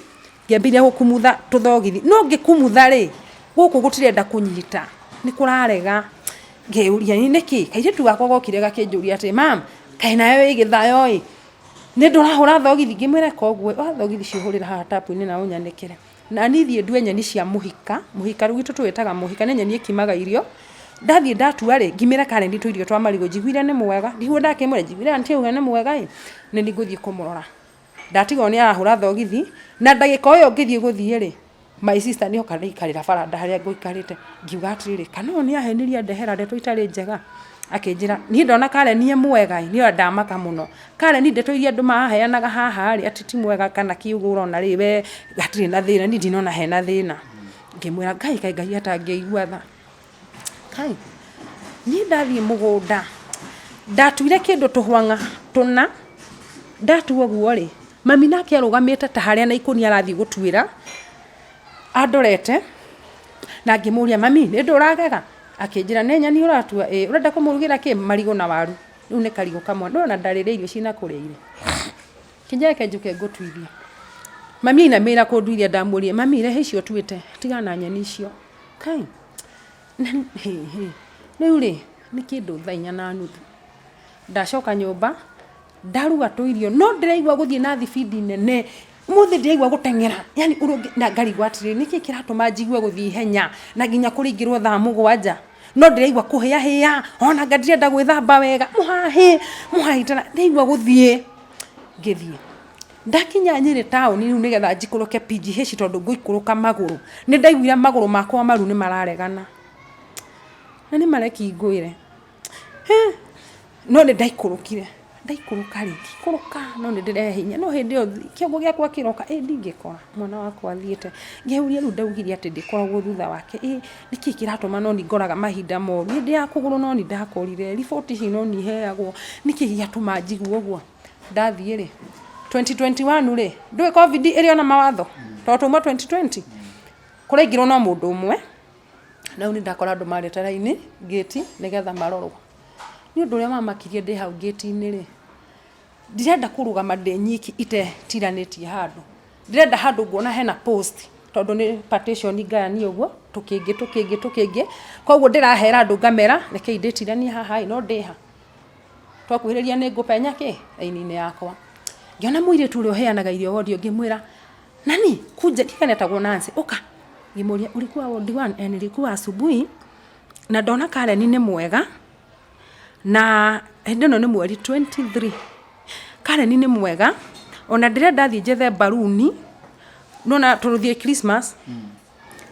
A: ngĩambire gũkumutha tũthogithi no ngĩkumutha rĩ gũkũ gũtirenda kũnyita nĩ kũrarega ngĩũria nĩkĩ kairĩtu gakwa gokire gakĩnjũria atĩ mam kaĩ nayo ĩgĩthayo nĩ ndũrahũra thogithi ngĩmwĩra koguo thogithi cihũrĩra haha tapu-inĩ na ũnyanĩkĩre na niĩ thiĩ ndue nyeni cia mũhika rĩu gwitũ tũwĩtaga mũhika nĩ nyeni ĩkimaga irio ndathiĩ ndatua rĩ ngimĩra Karen tũirio twa marigũ njiguire nĩ mwega ndigwo ndakĩmwĩra njiguire anti uga nĩ mwega nĩ ngũthiĩ kũmũrora ndatigwo nĩ arahũra thogithi na ndagĩka ĩyo ngĩthiĩ rĩ my sister niyo kana ikarira baranda haria nguikarite ngiuga atiriri kana oni aheniria ndehera ndeto itari njega akinjira ni ndona Karen nie mwega ni ndamaka muno Karen ndeto iria andu maheanaga haha ri ati ti mwega kana kiugo urona ri we gatiri na thina ni ndinona hena thina ngimwira ngai atangiigua tha kai ni ndathie mugunda ndatuire kindu tuhwanga tuna ndatuo guo ri mami nake arugamite ta haria na ikuni arathi gutuira andorete na ngimuria mami ni nduragega akinjira nenya ni uratua urenda kumurugira ki marigo na waru riu ni karigo kamwe ndona ndarire irio cina kurire kinjeke njuke ngutuithia mami ina mira kunduithia ndamurie mami rehe icio tuite tigana nyeni icio kai riu ri ni kindu thainya na nuthu ndacoka nyumba ndaruga tuirio no ndiraigua guthie na thibidi nene muthi ndiraigua gutengera yani urugi na ngari gwatire niki kiratuma njigue guthie henya na nginya kuringirwo thaa 7 no ndiraigua kuhia hia ona ngandirenda gwithamba wega muhahitana ndiraigua guthie ngithie ndakinya Nyeri town riu nigetha njikuruke PGH tondu nguikuruka maguru ni ndaiguira maguru makwa maru ni mararegana na ni mareki nguire no ni ndaikurukire ndaikuruka ringi kuruka no ni ndirehinya no hindi yo kiongo giakwa kiroka ndingikora mwana wakwa athiete ngeuria riu ndaugiria ati ndikoragwo thutha wake niki kiratuma no ni ngoraga mahinda moru hindi ya kuguru no ni ndakorire report ici no ni heagwo niki giatuma njigu uguo ndathie ri 2021 ri ndwe covid iri ona mawatho totuma 2020 kuraingirwo no mundu umwe na ni ndakora andu mareta raini gate nigetha marorwo ni undu uria mamakirie ndi hau gate-ini ri ndirenda kurugama ndi nyiki ite tiranitie handu ndirenda handu nguona hena post tondu ni partition ngani uguo tukingi koguo ndirahera andu ngamera reke nditiranie haha no ndiha twakuhiriria ni ngupenya ki raini-ini yakwa ngiona muiritu uri uheanaga irio wodi ngimwira nani kuja ndikanetagwo Nancy uka ngimuria ulikuwa wodi 1 nilikuwa asubuhi na ndona Karen ni mwega na ndono ni mweri 23 Karen ni mwega ona ndirenda thie njethe baruni nona turuthie Christmas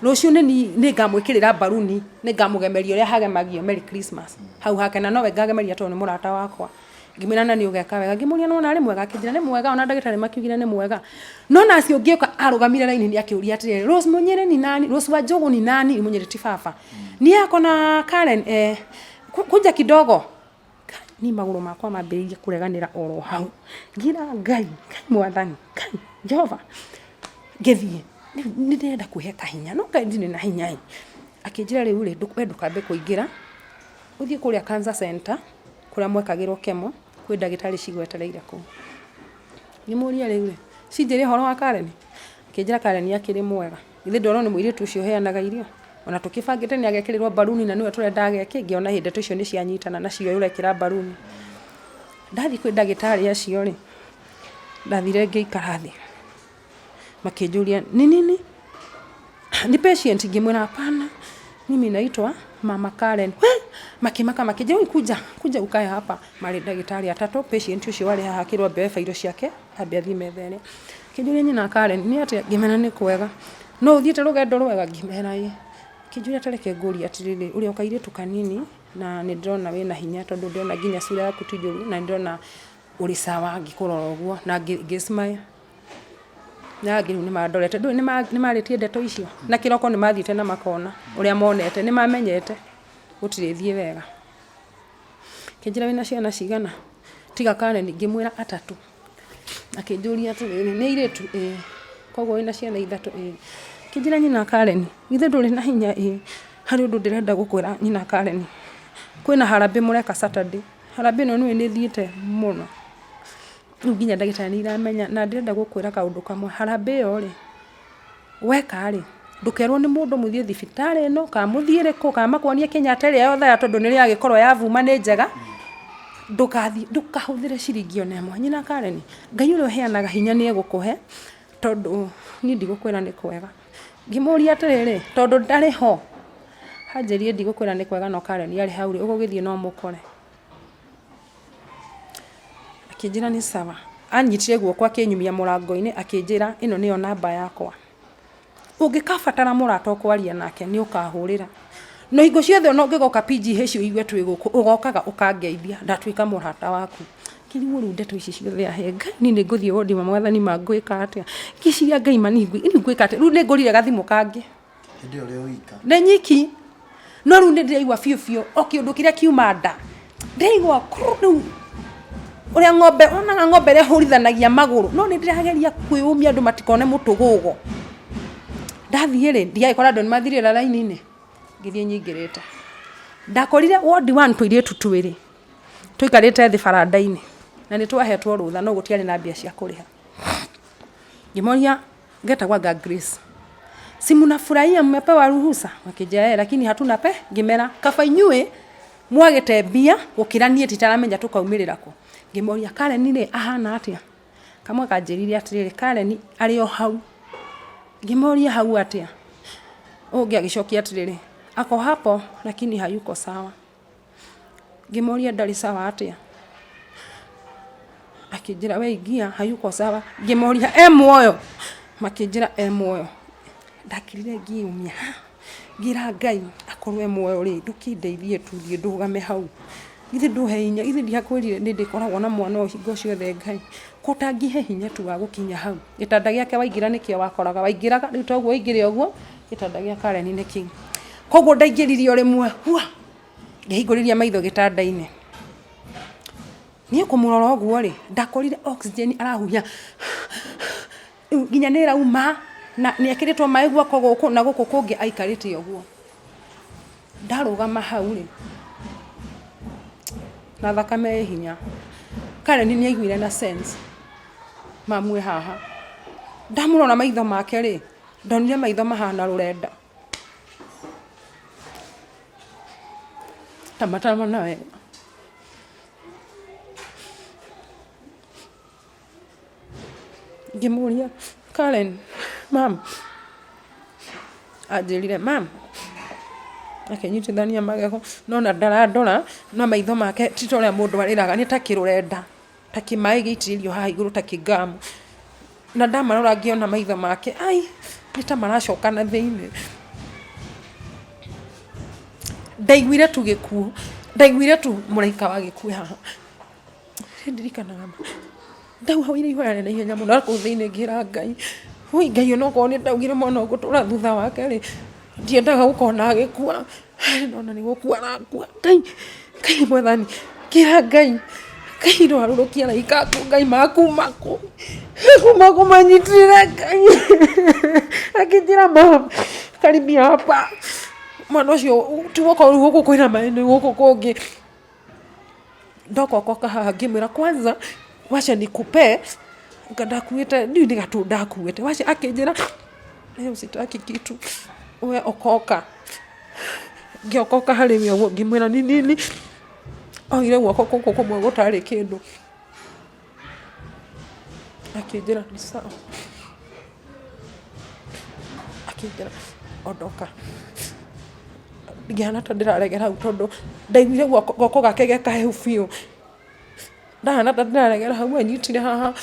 A: rucio ni ngamwikirira baruni ni ngamugemeria uria hagemagio Merry Christmas hau hakena nowe ngagemeria tondu ni murata wakwa ngimira na ni ugeka wega ngimuria nona ari mwega kinjira ni mwega ona ndagitari makiugire ni mwega nona acio ngioka arugamire raini ni akiuria atire Rose Munyere ni nani Rose wa Njogu ni nani Munyere ti baba ni yako na Karen kuja kidogo ni maguru makwa mambiririe kureganira oro hau ngira ngai mwathani kai Jehova ngithie ni ndenda kuheka hinya no ngai ndine na hinya akinjira riu ri ndukambe kuingira uthie kuria cancer center kuria mwekagirwo kemo kwi ndagitari cigwetereire ku ni muria riu ri cinjiri horo wa Karen akinjira Karen akiri mwega ithe ndoro ni muiritu ucio heanaga irio ona tukibangite ni agekirirwo baruni na niwe turenda ageke ngiona hindi tucio ni cianyitana na cio urekira baruni ndathi kwi ndagitari acio ri ndathire ngiikara thi makijuria nini ni patient ngimwira hapana mimi naitwa mama Karen makimaka makijao kuja ukae hapa mali ndagitari atatu patient ucio wali haha kirwa be fairo ciake ambia thi methene kijuria nyina Karen ni ati ngimena ni kwega no uthiete rugendo rwega ngimera ye kijuria tareke nguri atiriri uria ukaire tukanini na ni ndona wina hinya tondu ndona nginya sura yaku tijuru na ndona uri sawa ngikurora uguo na ngismile na ngiru ni mandorete ndu ni maritie ndeto icio na kiroko ni mathiite na makona uria monete ni mamenyete gutirithie wega kinjira wina ciana cigana tiga Karen ngimwira atatu akinjuria atiriri ni iritu koguo wina ciana ithatu kinjira nyina Karen ithe nduri na hinya hari undu ndirenda gukwira nyina Karen kwina harambe mureka Saturday harambe no ni thiite muno nginya ndagitari ni iramenya na ndirenda gukwira kaundu kamwe harambe yo ri weka ri ndukerwo ni mundu muthie thibitari no ka muthiire ko ka makwonia Kenyatta ri yothe ya tondu ni ri agikorwo yavuma ni njega ndukahuthire ciringi ona imwe nyina Karen ngai uri uheanaga hinya ni egukuhe tondu ni ndigukwira ni kwega ngimuria atiriri tondu ndari ho hanjirie ndigukwira ni kwega no Karen ari hauri ugugithie no mukore akinjira ni sawa anyitire guoko akinyumia murango-ini akinjira ino niyo namba yakwa ungikabatara murata kwaria nake ni ukahurira no hingo ciothe no ngigoka PGH igue twi guku ugokaga ukangeithia ndatwika murata waku kiriwo ru ndeto ici ciothe ahenga ni nguthie wodi mwathani mangwika atia kiciria ngai maningwi ni ngwika atia ru ni ngurire gathimo kangi
B: ndio leo ika
A: ne nyiki no ru ndiraigwa fiu o kiundu kiria kiuma nda ndaigwa kuru uria ng'ombe onaga ng'ombe ria hurithanagia maguru no ni ndirageria kwiyumia andu matikone mutugugo ndathie ri ndiagikora andu nimathirira raini-ini ngithie nyingirite ndakorire ward 1 twiretu twiri tuikarite thi baranda-ini na ni twahetwo rutha no gutiari na mbia cia kuriha ngimoria ngetagwa Grace si mnafurahia mmepewa ruhusa wakijaya lakini hatuna pe ngimera kaba inyue mwagete mbia gukiranie titaramenya tukaumirira ko ngimoria Karen ni ahana atia kamwe kanjirire atiriri Karen ari o hau ngimoria hau atia ungi agicokia atiriri ako hapo lakini hayuko sawa ngimoria ndari sawa atia akijira we igia hayuko sawa ngimoria muoyo makijira muoyo ndakirire ngiumia ngira ngai akorwe muoyo ri ndukindeithie tuthie ndugame hau githi nduhe hinya githi ndiakwirire ndi ndikoragwo na mwana uhingo ciothe ngai kutangihe hinya tu wa gukinya hau gitanda giake waigira nikio wakoraga waigiraga riu toguo igire oguo gitanda gia Karen ni king koguo ndaingiririe rimwe hua ngihinguriria maitho gitanda-ini ni kumurora oguo ri ndakorire oxygen arahuhia nginya nira uma na ni akiritwo mai guoko guku na guku kungi aikarite oguo ndarugama hau ri na thakame hinya Karen ni aiguire na sense mamwe haha ndamurona maitho make ri ndonire maitho mahana rurenda tamatama nawe ngimuria Karen mam ajirire mam akenyitithania magego nona ndaradora no maitho make titoria mundu ariraga ni takirurenda takimai gitiririo ha iguru takigamu na ndamarora ngiona maitho make ai nita maracoka na thiini ndaiguire tu gikuo ndaiguire tu muraika wa gikuo haha ndirikanaga ndau hau iri ihora na ihenya muno ku thiini ngira ngai hui ngai no ko ni ndaugire mwana gutura thutha wake ri ndiendaga gukona agikua nona ni gukua rakua ngai mwathani kira ngai ro arurukia raika ku ngai mako manyitire ngai akijira mama karibia hapa mwana ucio tuwoko guku kwina maene guku kungi ndoko koka haha ngimira kwanza wacha nikupe ngadakuite ni ngatunda kuite wacha akijira leo sitaki kitu we okoka ngiokoka hari we uguo ngimira ni nini oire guoko kuko kumwe gutari kindu akijira ni sawa akijira odoka ngiana ndiraregera hau tondu ndaiguire guoko gake gekahehu biu ndana ndiraregera hau anyitire haha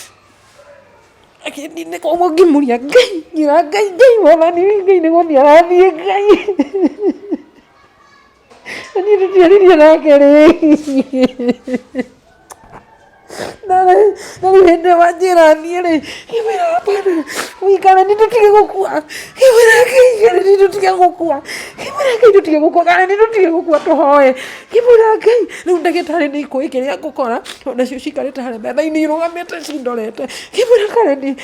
A: akindine koguo ngimuria ngai wathani ngai ni guthia arathie ngai ani ndiriria nake ri na hende wajira niere kimera hapana wikana nitutige gukua kimera ngai nitutige gukua kimera ngai nitutige gukua kana nitutige gukua tuhoe kimera ngai riu ndagitari ni ikuikiria gukora ona cio cikarite hare metha-ini irugamite cindorete kimera Karen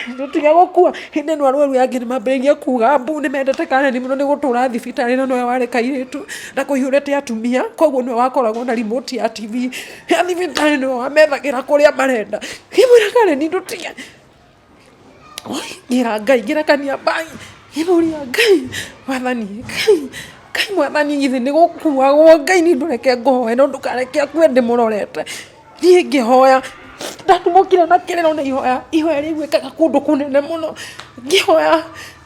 A: nitutige gukua hinde no arwaru yangi ni mambiriria kuga mbu ni mendete Karen muno ni gutura thibitari no noe wari kairitu na kuihurete atumia koguo no wakoragwo na remote ya TV ya thibitari no wamethagira kuria marenda kimura Karen nitutige oi ngira kania bai imuria ngai wathani ngai mwathani githi ni gukuagwo ngai ni ndureke ngoe no ndukareke akue ndimurorete ni ngihoya ndatumukire na kirero ni ihoya riu ikaga kundu kunene muno ngihoya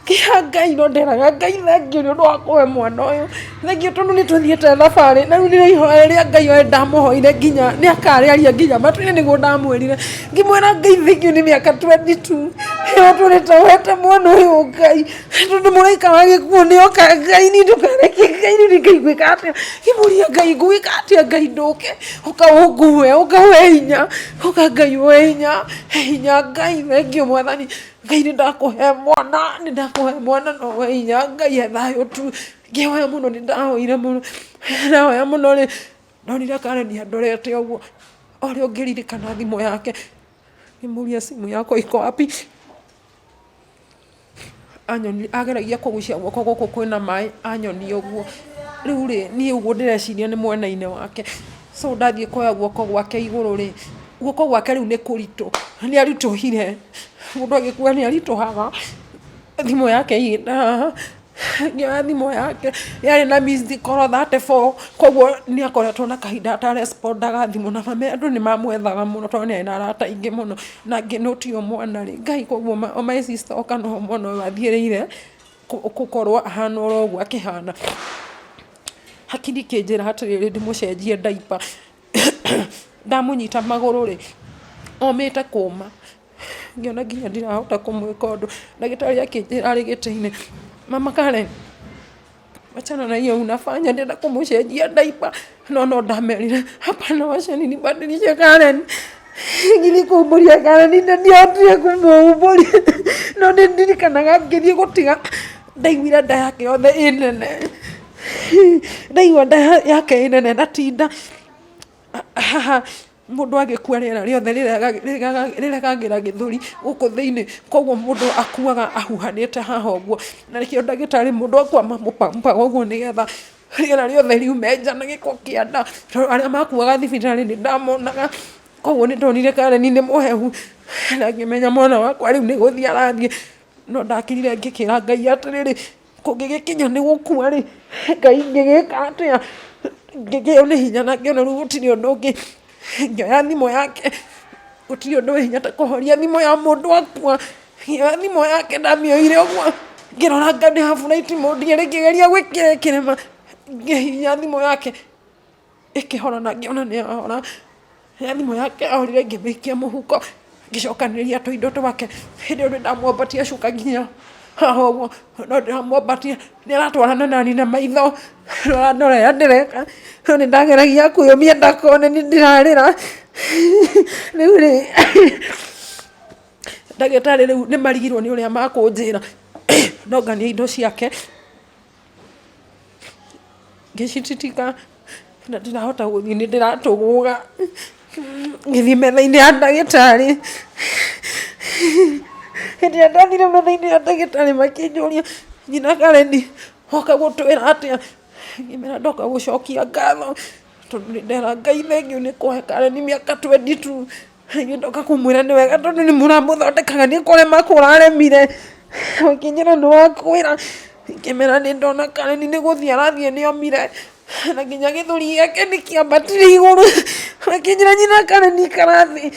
A: kia Ngai no nderaga Ngai thengio nĩ ũndũ wa kũhe mwana ũyũ thengio tondũ nĩ tũthiĩte thabarĩ na rĩu nĩ ihoya rĩa Ngai oe ndamũhoire nginya nĩ akarĩaria nginya matũ-inĩ nĩguo ndamwĩrire ngĩmwĩra Ngai thengio nĩ mĩaka 22 ĩyo tũrĩtawete mwana ũyũ Ngai tondũ mũraika wa gĩkuũ nĩoka Ngai nĩ ndũkareke Ngai nĩ ngaiguĩka atĩa ngĩmũria Ngai ngũĩka atĩa Ngai ndũke ũka ũngue ũka ũhe hinya ũka Ngai ũhe hinya Ngai thengio Mwathani Ngai nĩ ndakũhe mwana no we hinya Ngai he thayũ tu ngĩhoya mũno nĩ ndahoire mũno ndahoya mũno rĩ ndonire Karen andorete ũguo ũrĩa ũngĩririkana thimũ yake ngĩmũria simu yakwa iko wapi anyoni ageragia kũgucia guoko gũkũ kwĩna maĩ anyoni ũguo rĩu rĩ niĩ ũguo ndĩreciria nĩ mwena-inĩ wake so ndathiĩ kuoya guoko gwake igũrũ rĩ guoko gwake rĩu nĩ kũritũ nĩ aritũhire mũndũ agĩkua nĩ aritũhaga thimũ yake ĩna haha ngĩoya thimũ yake yarĩ na missed call 34 koguo nĩ akoretwo na kahinda atarespondaga thimũ na mame andũ nĩ mamwethaga mũno tondũ nĩ arĩ na arata aingĩ mũno na ngĩnũtio mwana rĩ Ngai koguo my sister oka no mwana ũyũ athiĩrĩire gũkorwo ahana oro ũguo akĩhana hakiri kĩnjĩra atĩrĩrĩ ndĩmũcenjie diaper ndamũnyita magũrũ rĩ omĩte kũma ngĩona nginya ndirahota kũmwĩka ũndũ ndagĩtarĩ akĩnjĩra arĩ gĩtĩ-inĩ mama Karen wachana na hiyo unafanya nenda kumshenjia diaper no ndamerire hapana wachani nibadilishe Karen ngilikumburia Karen ndio kumburia no ndirikanaga ngĩthiĩ gũtiga ndaiguire nda yake yothe ĩnene ndaigua nda yake ĩnene ndatinda mũndũ agĩkua rĩera rĩothe rĩregagĩra gĩthũri gũkũ thĩinĩ koguo mũndũ akuaga ahuhanĩte haha ũguo na nĩkĩo ndagĩtarĩ mũndũ akwama mũpampaga ũguo nĩgetha rĩera rĩothe riume nja na gĩko kĩa nda arĩa makuaga thibitarĩ nĩ ndamonaga koguo nĩ ndonire Karen nĩ mũhehu na ngĩmenya mwana wakwa rĩu nĩ gũthiĩ arathiĩ no ndakirire ngĩkĩra Ngai atĩrĩrĩ kũngĩgĩkinya nĩ gũkua rĩ Ngai ngĩgĩka atĩa ngĩgĩo nĩ hinya na ngĩona rĩu gũtirĩ ũndũ ũngĩ ngĩoya thimũ yake gũtirĩ ũndũ hinya ta kũhoria thimũ ya mũndũ akua ngĩoya thimũ yake ndamĩoire ũguo ngĩrora ngandĩ flight mode ngĩgeria gwĩkĩra kĩrema ngĩhinya thimũ yake ĩkĩhora na ngĩona nĩ yahora thimũ yake ahorire ngĩmĩikia mũhuko ngĩcokanĩrĩria tũindo twake hĩndĩ ĩyo ndamwambatia cuka nginya haha ũguo no ndĩramwambatia nĩ aratwarana nani na maitho ndorera ndĩreka no nĩ ndageragia kwĩyũmia ndakone nĩ ndĩrarĩra rĩu rĩ ndagĩtarĩ rĩu nĩ marigirwo nĩ ũrĩa makũnjĩra ndongania indo ciake ngĩcititika na ndirahota gũthiĩ nĩ ndĩratũgũga ngĩthiĩ metha-inĩ ya ndagĩtarĩ hĩndĩ ĩrĩa ndathire metha-inĩ ya ndagĩtarĩ makĩnjũria nyina Karen oka gũtwĩra atĩa ngĩmera ndoka gũcokia ngatho tondũ nĩ ndera Ngai thengio nĩ kũhe Karen mĩaka 22 ndoka kũmwĩra nĩ wega tondũ nĩ mũramũthondekaga nĩ kũrema kũraremire akĩnjĩra nĩ wakwĩra ngĩmera nĩ ndona Karen nĩ gũthiĩ arathiĩ nĩ omire na nginya gĩthũri gĩake nĩ kĩambatire igũrũ akĩnjĩra nyina Karen ikara thĩ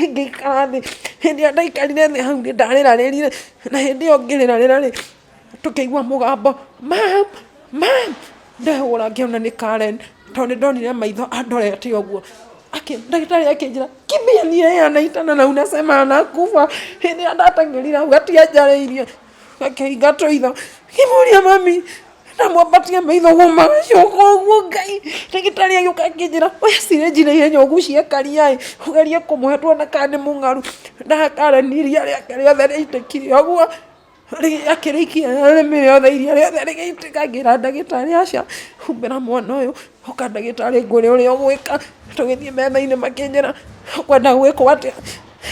A: ngĩikara thĩ hĩndĩ ĩrĩa ndaikarire thĩ hau nĩ ndarĩrarĩrire na hĩndĩ ĩyo ngĩrĩrarĩra rĩ tũkĩigua mũgambo mam ndehũra ngĩona nĩ Karen tondũ nĩ ndonire maitho andorete ũguo ndagĩtarĩ akĩnjĩra kimbia ni yeye anaitana na unasema anakufa hĩndĩ ĩrĩa ndateng'erire hau atianjarĩirie akĩhinga tũitho ngĩmũria mami ndamwambatia maitho magacoka ũguo Ngai ndagĩtarĩ agĩũka akĩnjĩra oya syringe na ihenya ũgucie karia ũgerie kũmũhe tuona kana nĩ mũng'aru ndaha Karen iria rĩake rĩothe rĩaitĩkire ũguo akĩrĩikia rĩmĩ rĩothe iria rĩothe rĩgĩitĩka ngĩra ndagĩtarĩ aca humbĩra mwana ũyũ ũka ndagĩtarĩ ngwĩre ũrĩa ũgwĩka tũgĩthiĩ metha-inĩ makĩnjĩra ũkwenda gwĩkwo atĩa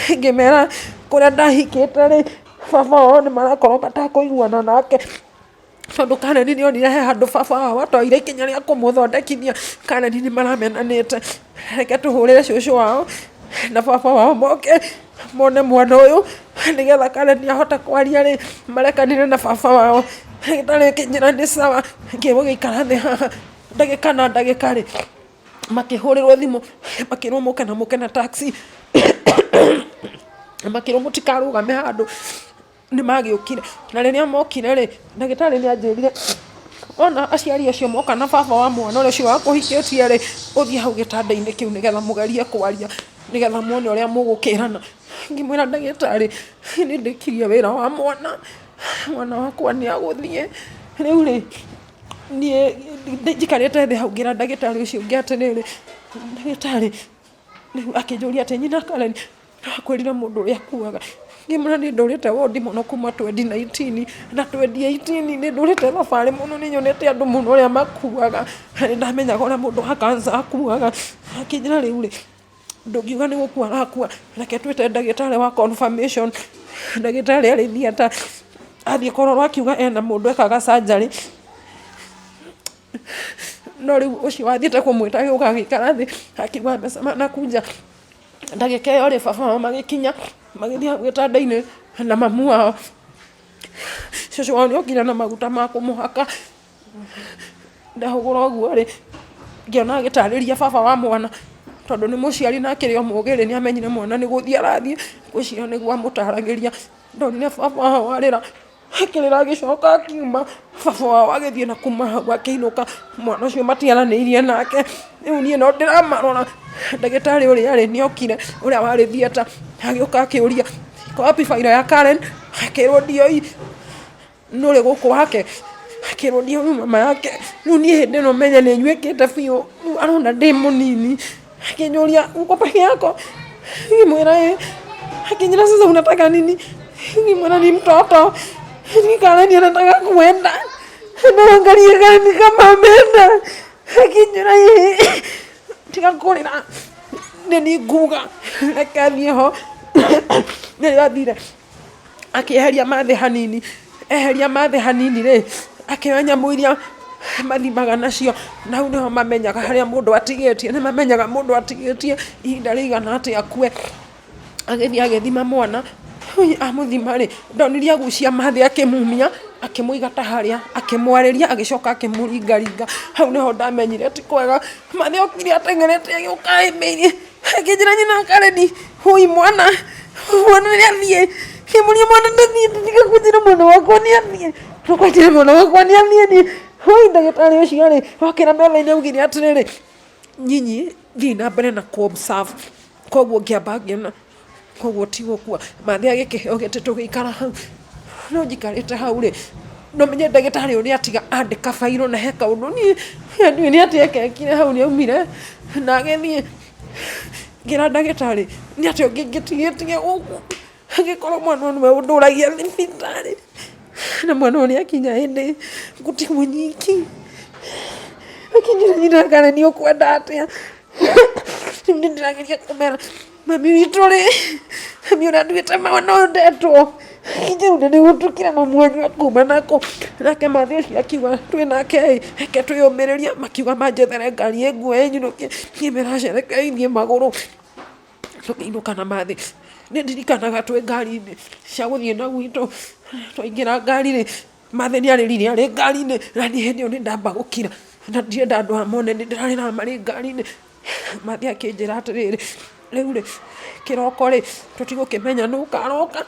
A: ngĩmera kũrĩa ndahikĩte rĩ baba wao nĩ marakorwo matakũiguana nake tondũ Karen nĩ onire he handũ baba wao atoire ikinya rĩa kũmũthondekithia Karen nĩ maramenanĩte reke tũhũrĩre cũcũ wao na baba wao moke mone mwana ũyũ nĩgetha Karen ahota kwaria rĩ marekanire na baba wao ndagĩtarĩ akĩnjĩra nĩ sawa ngĩgĩikara thĩ haha ndagĩka na ndagĩka rĩ makĩhũrĩrwo thimũ makĩrwo mũke na taxi makĩrwo mũtikarũgame handũ nĩ magĩũkire na rĩrĩa mokire rĩ ndagĩtarĩ nĩ anjĩrire ona aciari acio moka na baba wa mwana ũrĩa ũcio wakũhikĩtie rĩ ũthiĩ hau gĩtanda-inĩ kĩu nĩgetha mũgerie kwaria nĩgetha muone ũrĩa mũgũkĩrana ngĩmwĩra ndagĩtarĩ nĩ ndĩkirie wĩra wa mwana wakwa nĩ agũthiĩ rĩu rĩ niĩ njikarĩte thĩ hau ngĩra ndagĩtarĩ ũcio ũngĩ atĩrĩrĩ ndagĩtarĩ rĩu akĩnjũria atĩ nyina Karen akwĩrire mũndũ ũrĩa akuaga ngĩmwĩra nĩ ndũrĩte wondi mũno kuma 2019 na 2018 nĩ ndũrĩte thabarĩ mũno nĩ nyonete andũ mũno ũrĩa makuaga nĩ ndamenyaga ũrĩa mũndũ wa cancer akuaga akĩnjĩra rĩu rĩ ndũngiuga nĩ gũkua arakua reke twĩte ndagĩtarĩ wa confirmation ndagĩtarĩ arĩ theatre athiĩ kororwo akiuga ena mũndũ ekaga surgery no rĩu ũcio wathiĩte kũmwĩta gĩũka gĩikara thĩ akiuga mbeca manakunja ndagĩka ĩyo rĩ baba wao magĩkinya magĩthiĩ hau gĩtanda-inĩ na mamu wao cũcũ wao nĩokire na maguta ma kũmũhaka ndahũgũra ũguo rĩ ngĩona agĩtarĩria baba wa mwana tondũ nĩ mũciari na akĩrĩ o mũũgĩ rĩ nĩ amenyire mwana nĩ gũthiĩ arathiĩ gwĩciria nĩguo amũtaragĩria ndonire baba wao arĩra akĩrĩra agĩcoka akiuma baba wao agĩthiĩ na kuma hau akĩinũka mwana ũcio matiaranĩirie nake rĩu niĩ no ndĩramarora ndagĩtarĩ ũrĩa rĩ nĩokire ũrĩa warĩ theatre agĩũka akĩũria wapi bairo ya Karen akĩrwo ndioi nũrĩ gũkũ wake akĩrwo ndioi mama yake rĩu niĩ hĩndĩ ĩno menye nĩ nyuĩkĩte biũ rĩu arona ndĩ mũnini akĩnjũria uko peke yako ngĩmwĩra akĩnjĩra sasa unataka nini ngĩmwĩra ni mtoto Karen anataka kuenda naangalia Karen kama ameenda akĩnjĩra tiga kũrĩra nĩ nguga reke athiĩ ho nĩrĩo athire akĩeheria mathĩ hanini eheria mathĩ hanini rĩ akĩoya nyamũ iria mathimaga nacio na hau nĩho mamenyaga harĩa mũndũ atigĩtie nĩ mamenyaga mũndũ atigĩtie ihinda rĩigana atĩ akue agĩthiĩ agĩthima mwana amũthima rĩ ndonirie agucia mathĩ akĩmumia akĩmũiga ta harĩa akĩmwarĩria agĩcoka akĩmũringaringa hau nĩho ndamenyire ti kwega mathĩ okire ateng'erete agĩũka ĩmĩirie akĩnjĩra nyina Karen hui mwana nĩ athiĩ kĩmũria mwana ndathiĩ tiga kũnjĩra mwana wakwa nĩ athiĩ tũkwanjĩra mwana wakwa nĩ athiĩ niĩ hui ndagĩtarĩ ũcio rĩ okĩra metha-inĩ augire atĩrĩrĩ nyinyi thiĩ na mbere na kũ-observe koguo ngĩamba ngĩona koguo ti gũkua mathĩ agĩkĩheo gĩtĩ tũgĩikara hau no njikarĩte hau rĩ no menye ndagĩtarĩ ũrĩa atiga andĩka bairũ na he kaũndũ niĩ ndiũĩ nĩ atĩ ekekire hau nĩ aumire na agĩthiĩ ngĩra ndagĩtarĩ nĩ atĩ ũngĩtigĩtie gũkũ agĩkorwo mwana ũyũ nĩwe ũndũragia thibitarĩ na mwana ũyũ nĩ akinya hĩndĩ gũtirĩ nyiki akĩnjĩra nyina Karen ũkwenda atĩa rĩu nĩ ndĩrageria kũmera mami witũ rĩ mami ũrĩa nduĩte mwana ũyũ ndetwo akĩnjĩra nĩ gũtukire mamu wanyu akuma nako nake mathĩ ũcio akiuga twĩ nake reke twĩyũmĩrĩrie makiuga manjethere ngari ĩnguoye nyinũkie niĩ mĩracerekereirie magũrũ tũkĩinũka na mathĩ nĩ ndirikanaga twĩ ngari-inĩ cia gũthiĩ na gwitũ twaingĩra ngari rĩ mathĩ nĩ arĩrire arĩ ngari-inĩ na niĩ hĩndĩ ĩyo nĩ ndamba gũkira na ndirenda andũ amone nĩ ndĩrarĩra marĩ ngari-inĩ mathĩ akĩnjĩra atĩrĩrĩ rĩu rĩ kĩroko rĩ tũtigũkĩmenya nũ ũkaroka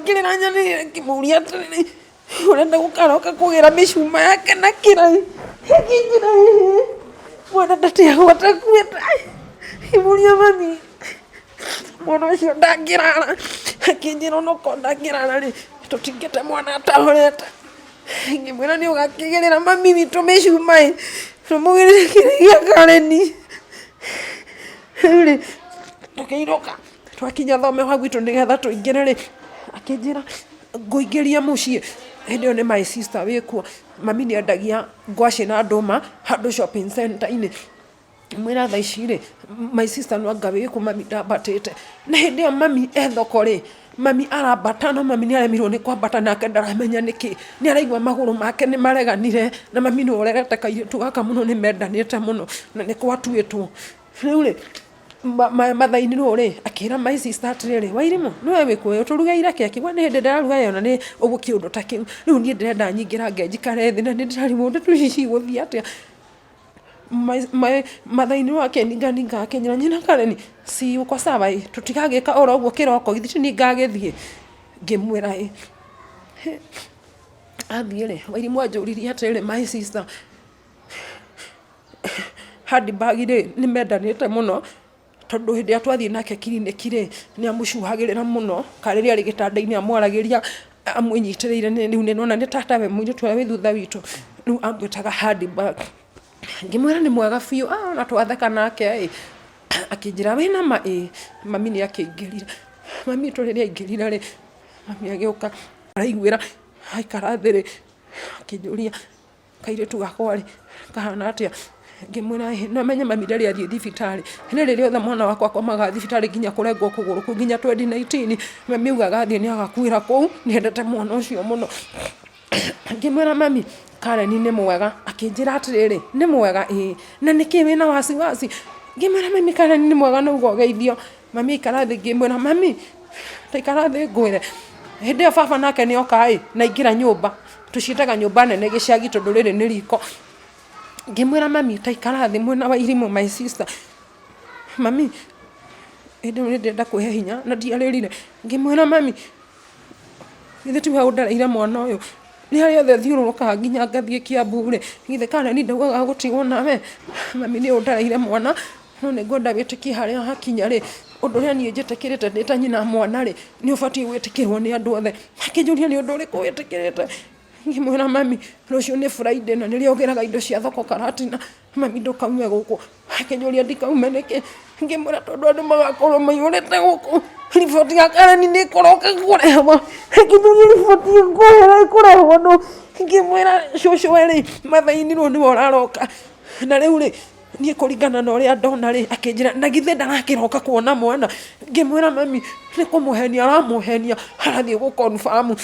A: ngĩrĩra nyanĩrĩre ngĩmũria atĩrĩrĩ ũrenda gũkaroka kũgĩra mĩcuma yake na kĩrai akĩnjĩra mwana ndatĩagwata kuĩta ngĩmũria mami mwana ũcio ndangĩrara akĩnjĩra onokorwo ndangĩrara rĩ tũtingĩte mwana atahorete ngĩmwĩra nĩ ũgakĩgĩrĩra mami witũ mĩcuma tũmũgĩrĩre kĩrĩ gĩa Karen rĩu rĩ tũkĩinũka twakinya thome wa gwitũ nĩgetha tũingĩre rĩ akĩnjĩra ngũingĩria mũciĩ hĩndĩ ĩyo nĩ my sister wĩkuo mami nĩ endagia ngwacĩ na ndũma handũ shopping center-inĩ mwĩra thaa ici rĩ my sister no anga wĩkuo mami ndambatĩte na hĩndĩ ĩyo mami thoko rĩ mami arambata no mami nĩ aremirwo nĩ kwambata nake ndaramenya nĩkĩ nĩ araigua magũrũ make nĩ mareganire na mami nĩ ũregete kairĩtu gaka mũno nĩ mendanĩte mũno na nĩ gwatuĩtwo rĩu rĩ matha-inĩ rũ rĩ akĩra my sister atĩrĩrĩ Wairimũ nĩwe wĩkuoyo tũrugeire kĩ akĩgwa nĩ hĩndĩ ndĩraruga yo na nĩ ũguo kĩũndũ ta kĩu rĩu niĩ ndĩrenda nyingĩra ngenjikare thĩ na nĩ ndĩrarimwo ndeto ici cigũthiĩ atĩa matha-inĩ rũ akĩninganinga akĩnjĩra nyina Karen si uko sawa tũtigagĩka oro ũguo kĩroko githĩ nĩ ngagĩthiĩ ngĩmwĩra athiĩ-rĩ Wairimũ anjũririe atĩrĩrĩ, my sister, handbag-rĩ nĩ mendanĩte mũno tondũ hĩndĩ ĩrĩa twathiĩ nake kiriniki-rĩ nĩ amũcuhagĩrĩra mũno, karĩrĩa arĩ gĩtanda-inĩ amwaragĩria amwĩnyitĩrĩire, rĩu nĩnona nĩ tatawe mũirĩtu ũrĩa wĩ thutha witũ, rĩu amwĩtaga handbag. Ngĩmwĩra nĩ mwega biũ, na twatheka nake akĩnjĩra wĩna ma? Mami nĩ akĩingĩrire. Mami witũ rĩrĩa aingĩrire-rĩ, mami agĩũka araiguĩra aikara thĩ-rĩ akĩnjũria kairĩtu gakwa-rĩ kahana atĩa. Ngĩmwĩra no menye mami ndarĩ athiĩ thibitarĩ, hĩndĩ ĩrĩa yothe mwana wakwa akomaga thibitarĩ nginya kũrengwo kũgũrũ kũu nginya 2019 mami augaga athiĩ nĩ agakuĩra kũu, nĩendete mwana ũcio mũno. Ngĩmwĩra mami Karen nĩ mwega, akĩnjĩra atĩrĩrĩ nĩ mwega na nĩkĩ wĩna wasiwasi? Ngĩmwĩra mami Karen nĩ mwega na uga ũgeithio. Mami aikara thĩ, ngĩmwĩra mami ta ikara thĩ ngwĩre. Hĩndĩ ĩyo baba nake nĩ oka na ingĩra nyũmba, tũciĩtaga nyũmba nene gĩcagi tondũ rĩrĩ nĩ riko. Ngĩmwĩra mami ta ikara thĩ mwena wa Wairimũ my sister. Mami hĩndĩ ĩyo nĩndĩrenda kwĩhe hinya na ndiarĩrire. Ngĩmwĩra mami githĩ ti wewe ũndareire mwana ũyũ, nĩ harĩa othe thiũrũrũkaga nginya ngathiĩ Kiambu-rĩ, githĩ Karen ndaugaga gũtigwo nawe? Mami nĩ ũndareire mwana, no nĩngwenda wĩtĩkie harĩa hakinya-rĩ, ũndũ ũrĩa niĩ njĩtĩkĩrĩte ndĩ ta nyina mwana-rĩ nĩ ũbatiĩ gwĩtĩkĩrwo nĩ andũ othe. Akĩnjũria nĩ ũndũ ũrĩkũ wĩtĩkĩrĩte? Ngĩmwĩra mami rũciũ nĩ Friday na nĩrĩo ũgĩraga indo cia thoko Karatina, mami ndũkaume gũkũ. Akĩnjũria ndikaume nĩkĩ? Ngĩmwĩra tondũ andũ magakorwo maihũrĩte gũkũ, riboti ya Karen nĩ ĩkũroka kũrehwo. Akĩnjũria riboti ĩkũrehwo no. Ngĩmwĩra cũcũ-rĩ mathaa-inĩ rĩu nĩwe ũraroka, na rĩu-rĩ niĩ kũringana na ũrĩa ndona-rĩ, akĩnjĩra na githĩ ndagakĩroka kuona mwana? Ngĩmwĩra mami nĩ kũmũhenia aramũhenia, arathiĩ gũ-confirm.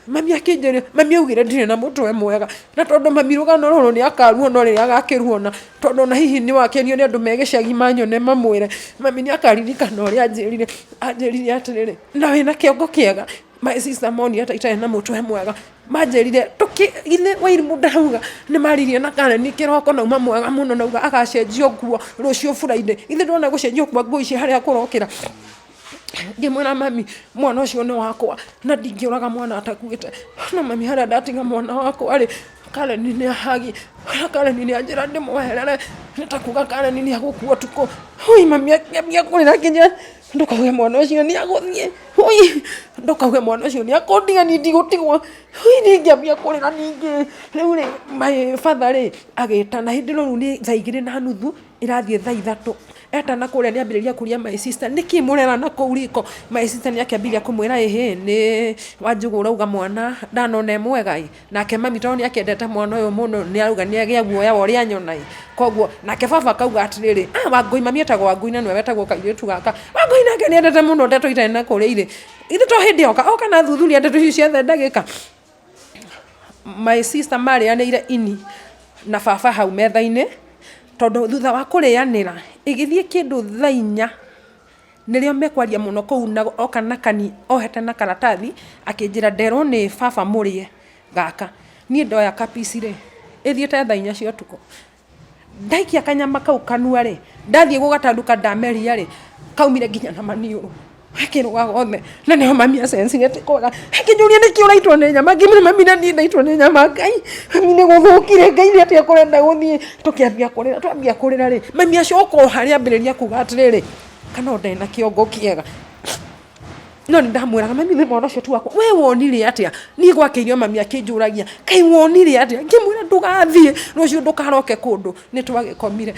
A: Mami akĩnjĩra, mami augire ndirĩ na mũtwe mwega, na tondũ mami rũgano rũrũ nĩ akaruona rĩrĩa agakĩruona, tondũ na hihi nĩ wakenio nĩ andũ me gĩcagi manyone mamwĩre. Mami nĩ akaririkana ũrĩa anjĩrire atĩrĩrĩ na wĩna kĩongo kĩega. My sister monire ta itarĩ na mũtwe mwega, manjĩrire githĩ Wairimũ ndarauga nĩ maririe na Karen kĩroko nauma mwega mũno, nauga agacenjio nguo rũciũ Friday, githĩ ndona gũcenjio nguo ici harĩa kũrokĩra? Ngĩmwĩra mami mwana ũcio nĩ wakwa na ndingĩũraga mwana atakuĩte, na mami harĩa ndatiga mwana wakwa-rĩ Karen nĩ ahagi, Karen nĩ anjĩra ndĩmweherere, nĩ ta kuga Karen nĩ agũkua ũtukũ. Mami akĩambia kũrĩra akĩnjĩra ndũkauge mwana ũcio nĩ agũthiĩ, ndũkauge mwana ũcio nĩ akũndiga niĩ ndigũtigwo. Niĩ ngĩambia kũrĩra ningĩ. Rĩu-rĩ my father-rĩ agĩtana, hĩndĩ rĩu nĩ thaa 2:30 ĩrathiĩ thaa 3. Etana kũrĩa nĩ ambĩrĩria kũria my sister nĩkĩ mũrera na kũu riko. My sister nĩ akĩambĩrĩria kũmwĩra nĩ Wanjũgũ ũrauga mwana ndanona mwega. Nake mami tondũ nĩ akĩendete mwana ũyũ mũno nĩ arauga nĩ agĩa guoya wa ũrĩa nyona. Koguo nake baba akauga atĩrĩrĩ Wangũi, mami etagwo Wangũi na nĩwe wetagwo kairĩtu gaka. Wangũi nake nĩ endete mũno ndeto itarĩ na kũrĩa irĩ. Ithe to hĩndĩ oka na thuthuria ndeto ici ciothe ndagĩka. My sister marĩanĩire ini na baba hau metha-inĩ, tondũ thutha wa kũrĩanĩra igĩthiĩ kĩndũ thaa 4 nĩrĩo mekwaria mũno kũu na oka na kani ohete na karatathi akĩnjĩra nderwo nĩ baba mũrĩe gaka. Niĩ ndoya kapici-rĩ ĩthiĩte thaa 4 cia ũtukũ. Ndaikia kanyama kau kanua-rĩ, ndathiĩ gũgatanduka ndameria-rĩ kaumire nginya na maniũrũ akĩrũga gothe, na nĩho mami acensire atĩ kwega. Akĩnjũria nĩkĩ ũraitwo nĩ nyama? Ngĩmwĩra mami na niĩ ndaitwo nĩ nyama, Ngai mami nĩ gũthũkire, Ngai nĩ atĩa kũrenda gũthiĩ. Tũkĩambia kũrĩra, twambia kũrĩra-rĩ mami acoka o harĩa ambĩrĩria kuga atĩrĩrĩ kana ndĩ na kĩongo kĩega. No nĩ ndamwĩraga mami nĩ mwana ũcio tu wakwa, we wonire atĩa? Niĩ gwakĩirio mami akĩnjũragia kai wonire atĩa? Ngĩmwĩra ndũgathiĩ rũciũ ndũkaroke kũndũ. Nĩ twagĩkomire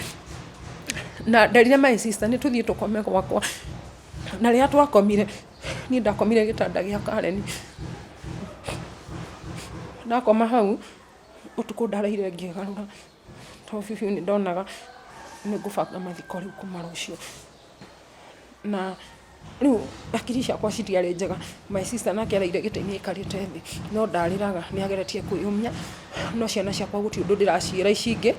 A: na nderire my sister nĩ tũthiĩ tũkome gwakwa, na rĩrĩa twakomire niĩ ndakomire gĩtanda gĩa Karen. Ndakoma hau ũtukũ ndaraire ngĩgarũra tondũ biũ nĩ ndonaga nĩ ngũbanga mathiko rĩu kuma rũciũ. Na rĩu hakiri ciakwa citiarĩ njega. My sister nake araire gĩtĩ-inĩ aikarĩte thĩ, no ndarĩraga nĩ ageretie kwĩyũmia, no ciana ciakwa gũtirĩ ũndũ ndĩraciĩra ici ingĩ.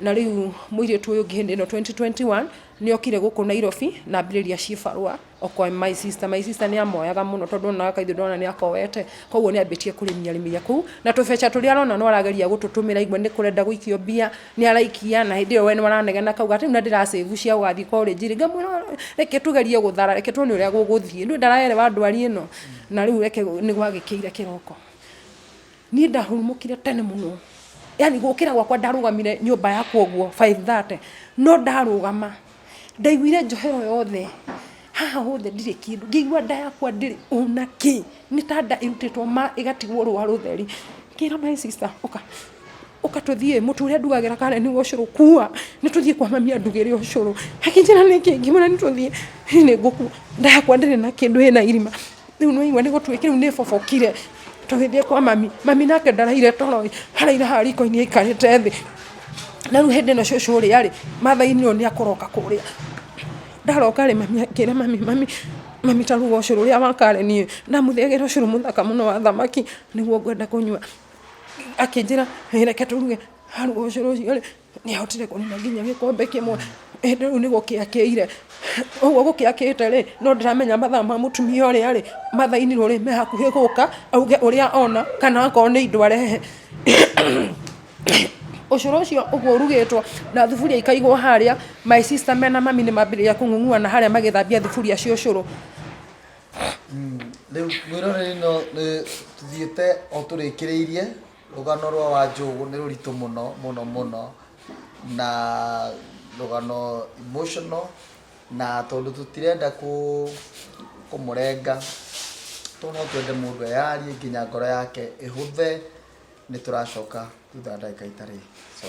A: Na rĩu mũirĩtu ũyũ ũngĩ hĩndĩ ĩno 2021 nĩ okire gũkũ Nairobi na ambĩrĩria cibarũa okwa my sister. My sister nĩ amoyaga mũno tondũ onaga kaithe ndona nĩ akowete, koguo nĩ ambĩtie kũrĩmia kũu, na tũbeca tũrĩa arona no arageria gũtũtũmĩra, igwe nĩ kũrenda gũikio mbia nĩ araikia, na hĩndĩ ĩyo we nĩ waranegena kauga atĩ na ndĩrasave cia gũgathiĩ college. Ngamwĩra reke tugerie gũthara, reke tuone ũrĩa gũgũthiĩ, nĩ ndaraerewa ndwari ĩno. Na rĩu reke nĩ gwagĩkĩire kĩroko ni ndahurumukire tene muno yani gukira gwakwa ndarugamire nyumba yakwa guo 5:30 no ndarugama ndaiguire njohero yothe haha hothe ndire kindu ngigua nda yakwa ndire una ki ni tanda irutitwo ma igatigwo rwa rutheri kira my sister oka tuthie muture ndugagira kare ni ucuru kuwa ni tuthie kwa mami ndugire ucuru akinjira ni kingi muna ni tuthie ni nguku nda yakwa ndire na kindu hena irima riu no igwa ni gutwikira ni fofokire tugithie kwa mami nake ndaraire toro haraira hariko ni ikarite thi na ru hende no cucu ri ari mathaini no ni akoroka kuria ndaroka ri mami akira mami taruga ucuru ria wakare ni ndamuthegera ucuru muthaka muno wa thamaki niguo ngwenda kunyua akinjira reke turuge haruga ucuru ucio ri ni ahotire kunina nginya gikombe kimwe riu ni gukiakire uguo gukiakite ri no ndiramenya mathaa ma mutumia uria ri mathaini ruri me hakuhi guka auge uria ona kana akoo ni indo arehe ucuru ucio uguo urugitwo na thufuria ikaigwo haria my sister mena mami ni mambiria kung'ung'ua na haria magithambia thufuria cio ucuru
B: riu mwiroreri no tuthiete o turikireirie rugano rwa Wanjogu ni ruritu muno na rugano emotional na tondu tutirenda kumurenga tono twende mundu yarie nginya ngoro yake ihuthe ni turacoka thutha ndagika itari so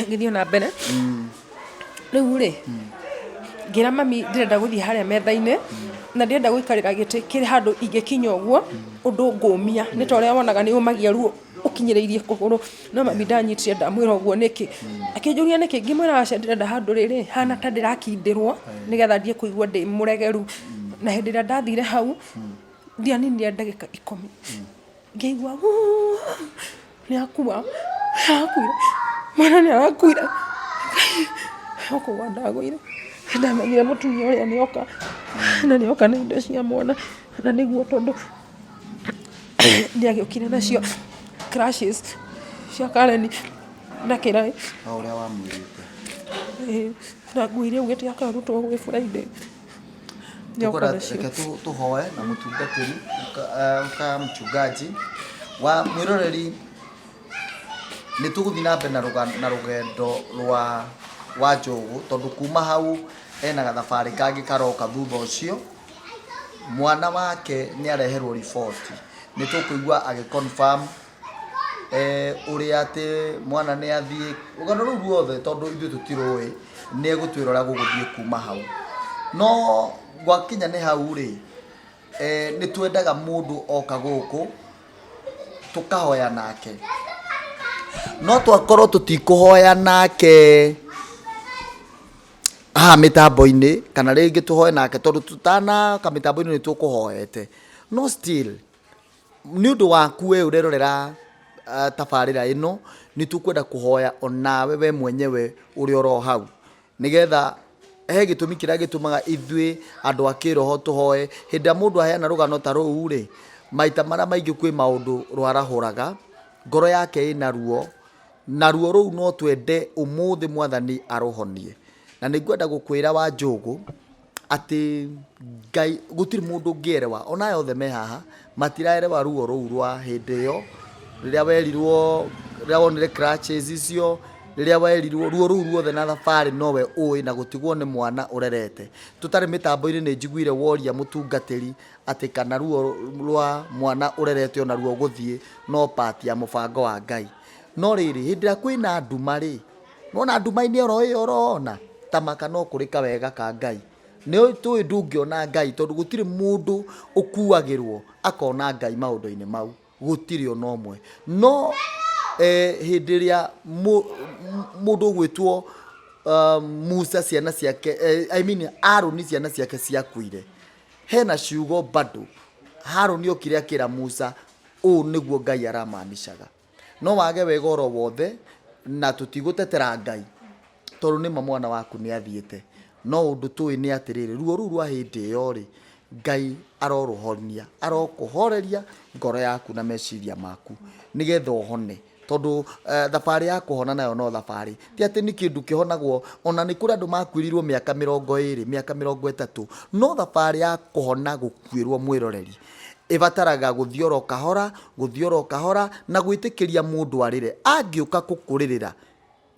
A: githio na mbere riu ri ngira mami ndirenda guthie haria metha-ini na ndirenda guikarira giti kiri handu ingikinya uguo undu ngumia ni ta uria wonaga ni umagia ruo ukinyiriirie kuguru no mami ndanyitire ndamwira uguo niki akinjuria niki ngimwira aca ndirenda handu riri hana ta ndirakindirwo nigetha ndie kuigua ndi muregeru na hindi ria ndathire hau ndianinire ndagika 10 ngigua ni akua akuire mwana ni arakuire okugwa ndagwire ndamenyire mutumia uria nioka na nioka na indo cia mwana na niguo tondu ndiagiukire nacio crashes cia Karen na kirai
B: uria wamwirite
A: na nguire ugiti akarutwo gwi Friday
B: nioka reke tuhoe na mutungatiri ka mchungaji wa mwiroreri ni tuguthi na mbere na rugendo rwa Wanjogu tondu kuma hau ena gathabari kangi karoka thutha ucio mwana wake ni areherwo report ni tukuigua agiconfirm uria ati mwana ni athie ugano ru ruothe tondu ithu tutiroi ni egutwirora guguthie kuma hau no gwakinya ni hau ri ni twendaga mundu oka guku tukahoya nake no twakorwo tutikuhoya nake mitambo-ini kana ringi tuhoe nake tondu tutana ka mitambo-ini ni tukuhoete no still ni undu waku we urerorera tabarira ino ni tukwenda kuhoya onawe we mwenyewe uri oro hau nigetha he gitumi kiria gitumaga ithui andu akiroho tuhoe hinda mundu aheana rugano ta ruu ri maita mara maingi kwi maundu rwarahuraga ngoro yake ina ruo na ruo ruu no twende umuthi mwathani aruhonie na ningwenda gukwira Wanjogu ati Ngai gutiri mundu ngierewa ona yothe me haha matiraerewa ruo ruu rwa hindi yo riria werirwo riria wonire crashes icio riria werirwo ruo ruu ruothe na thabari nowe ui na gutigwo ni mwana urerete tutari mitambo-ini ni njiguire woria mutungatiri ati kana ruo rwa mwana urerete ona ruo guthie no part ya mubango wa Ngai no riri hindi ya kwina nduma ri nona nduma-ini oro iyo orona tamaka no kurika wega ka Ngai ni tui ndungiona Ngai tondu gutiri mundu ukuagirwo akona Ngai maundu-ini mau gutiri ona omwe no hindi ria mundu gwitwo Musa ciana ciake Aroni ciana ciake ciakuire hena ciugo bado Haroni okire akira Musa niguo Ngai aramaanishaga no wage wega oro wothe na tutigutetera Ngai tondu ni mwana waku ni athiete no undu tui ni atiriri ruo ruu rwa hindi yo ri Ngai aroruhonia arokuhoreria ngoro yaku na meciria maku nigetha uhone tondu thabarĩ ya kũhona nayo no thabarĩ ti atĩ nĩ kĩndũ kĩhonagwo ona nĩ kũrĩ andũ makuĩrirwo mĩaka 20 mĩaka 30 no thabarĩ ya kũhona gũkuĩrwo mwĩroreri ibataraga gũthiĩ oro kahora na gwĩtĩkĩria mũndũ arĩre angĩũka gũkũrĩrĩra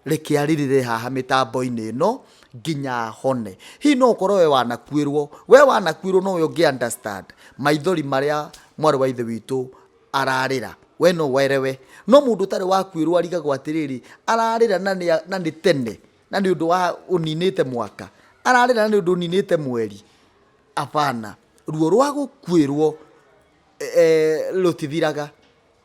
B: reke aririre haha mĩtambo-inĩ ĩno nginya hone. Hihi no ũkorwo we wanakuĩrwo no we ũngĩ understand maithori marĩa mwarĩ wa ithe witũ ararĩra we no werewe, no mũndũ ũtarĩ wakuĩrwo arigagwo atĩrĩrĩ ararĩra na nĩ tene na nĩ ũndũ wa ũninĩte mwaka, ararĩra na nĩ ũndũ ũninĩte mweri. Apana, ruo rwa gũkuĩrwo rũtithiraga.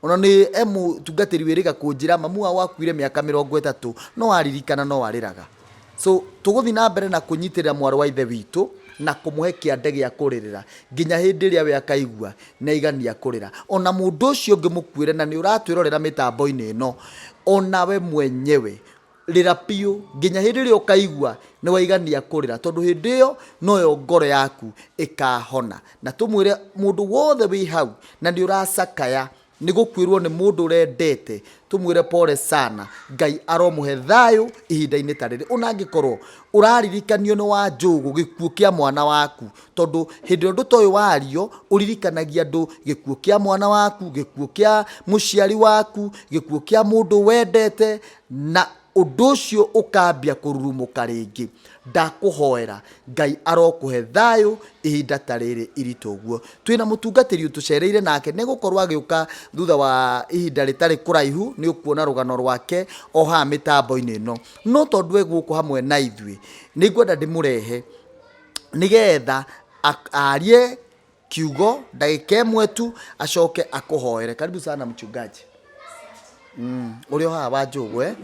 B: Ona nĩ mũtungatĩri wĩrĩga kũnjĩra mamu wao wakuire mĩaka 30 no aririkana no arĩraga. So tũgũthiĩ na mbere na kũnyitĩrĩra mwarĩ wa ithe witũ na kũmũhe kĩande gĩa kũrĩrĩra nginya hĩndĩ ĩrĩa we akaigua na igania kũrĩra. Ona mũndũ ũcio ũngĩmũkuĩre na nĩ ũratwĩrorera mĩtambo-inĩ ĩno, ona we mwenyewe rĩra piũ nginya hĩndĩ ĩrĩa ũkaigua nĩ waigania kũrĩra, tondũ hĩndĩ ĩyo noyo ngoro yaku ĩkahona. Na tũmwĩre mũndũ wothe wĩ hau na nĩ ũracakaya nĩ gũkuĩrwo nĩ mũndũ ũrendete, tũmwĩre pole sana, Ngai aromũhe thayũ ihinda-inĩ ta rĩrĩ. Ona angĩkorwo ũraririkanio nĩ Wanjũgũ gĩkuũ kĩa mwana waku, tondũ hĩndĩ ĩyo ndũtoĩ wario ũririkanagia andũ gĩkuũ kĩa mwana waku, gĩkuũ kĩa mũciari waku, gĩkuũ kĩa mũndũ wendete, na ũndũ ũcio ũkambia kũrurumũka rĩngĩ. Ndakũhoera Ngai arokũhe thayũ ihinda ta rĩrĩ iritũ ũguo. Twĩna mũtungatĩri ũtũcereire nake nĩ gũkorwo agĩũka thutha wa ihinda rĩtarĩ kũraihu, nĩ ũkuona rũgano rwake o haha mĩtambo-inĩ ĩno. No tondũ we gũkũ hamwe na ithuĩ nĩ ngwenda ndĩmũrehe nĩgetha arie kiugo ndagĩka ĩmwe tu acoke akũhoere. Karibu sana mchungaji. Ũrĩ o haha Wanjũgũ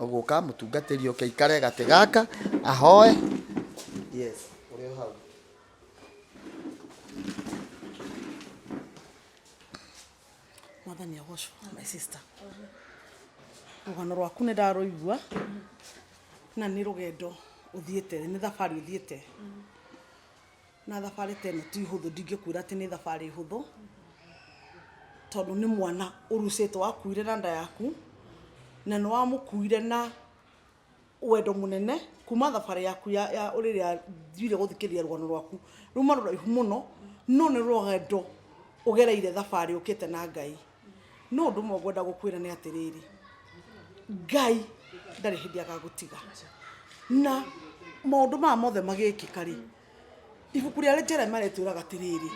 B: ũgũka mũtungatĩri oke ikare gatĩ gaka ahoe. Yes, ũrĩ o hau.
C: Mwathani agocwo, my sister. Rũgano rwaku nĩ ndarũigua na nĩ rũgendo ũthiĩte, nĩ thabarĩ ũthiĩte. Na thabarĩ ta ĩno ti hũthũ, ndingĩkwĩra atĩ nĩ thabarĩ hũthũ, tondũ nĩ mwana ũrucĩtwo wakuire na nda yaku na nĩ wamũkuire na wendo mũnene kuma thabarĩ yaku ya ũrĩrĩa thiire gũthikĩrĩria rũgano rwaku ruma rũraihu mũno, no nĩ rũgendo ũgereire thabarĩ ũkĩte na Ngai. No ũndũ ũmwe ngwenda gũkwĩra nĩ atĩrĩrĩ, Ngai ndarĩ hĩndĩ agagũtiga. Na maũndũ maya mothe magĩkĩka rĩ, ibuku rĩa Jeremia rĩtwĩraga atĩrĩrĩ,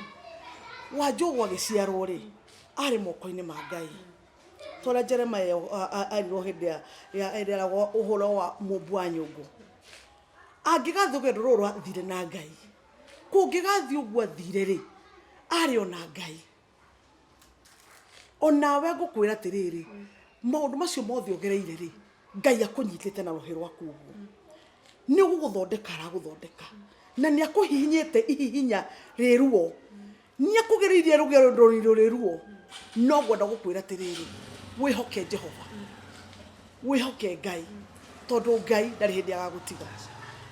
C: Wanjũgũ agĩciarwo rĩ arĩ moko-inĩ ma Ngai. Tondũ Jeremia arirwo hĩndĩ ya eragwo ũhoro wa mũmbu wa nyũngũ. Angĩgathiĩ rũgendo rũrũ rwathire na Ngai, kũngĩgathiĩ ũguo athire rĩ arĩ ona Ngai. Onawe ngũkwĩra atĩrĩrĩ, maũndũ macio mothe ũgereire rĩ, Ngai akũnyitĩte na rũhĩ rwaku ũguo. Nĩ ũgũgũthondeka aragũthondeka na nĩ akũhihinyĩte ihihinya rĩruo, nĩ akũgereirie rũgendo rĩruo. No ngwenda gũkwĩra atĩrĩrĩ, wĩhoke Jehova, wĩhoke Ngai, tondũ Ngai ndarĩ hĩndĩ agagũtiga.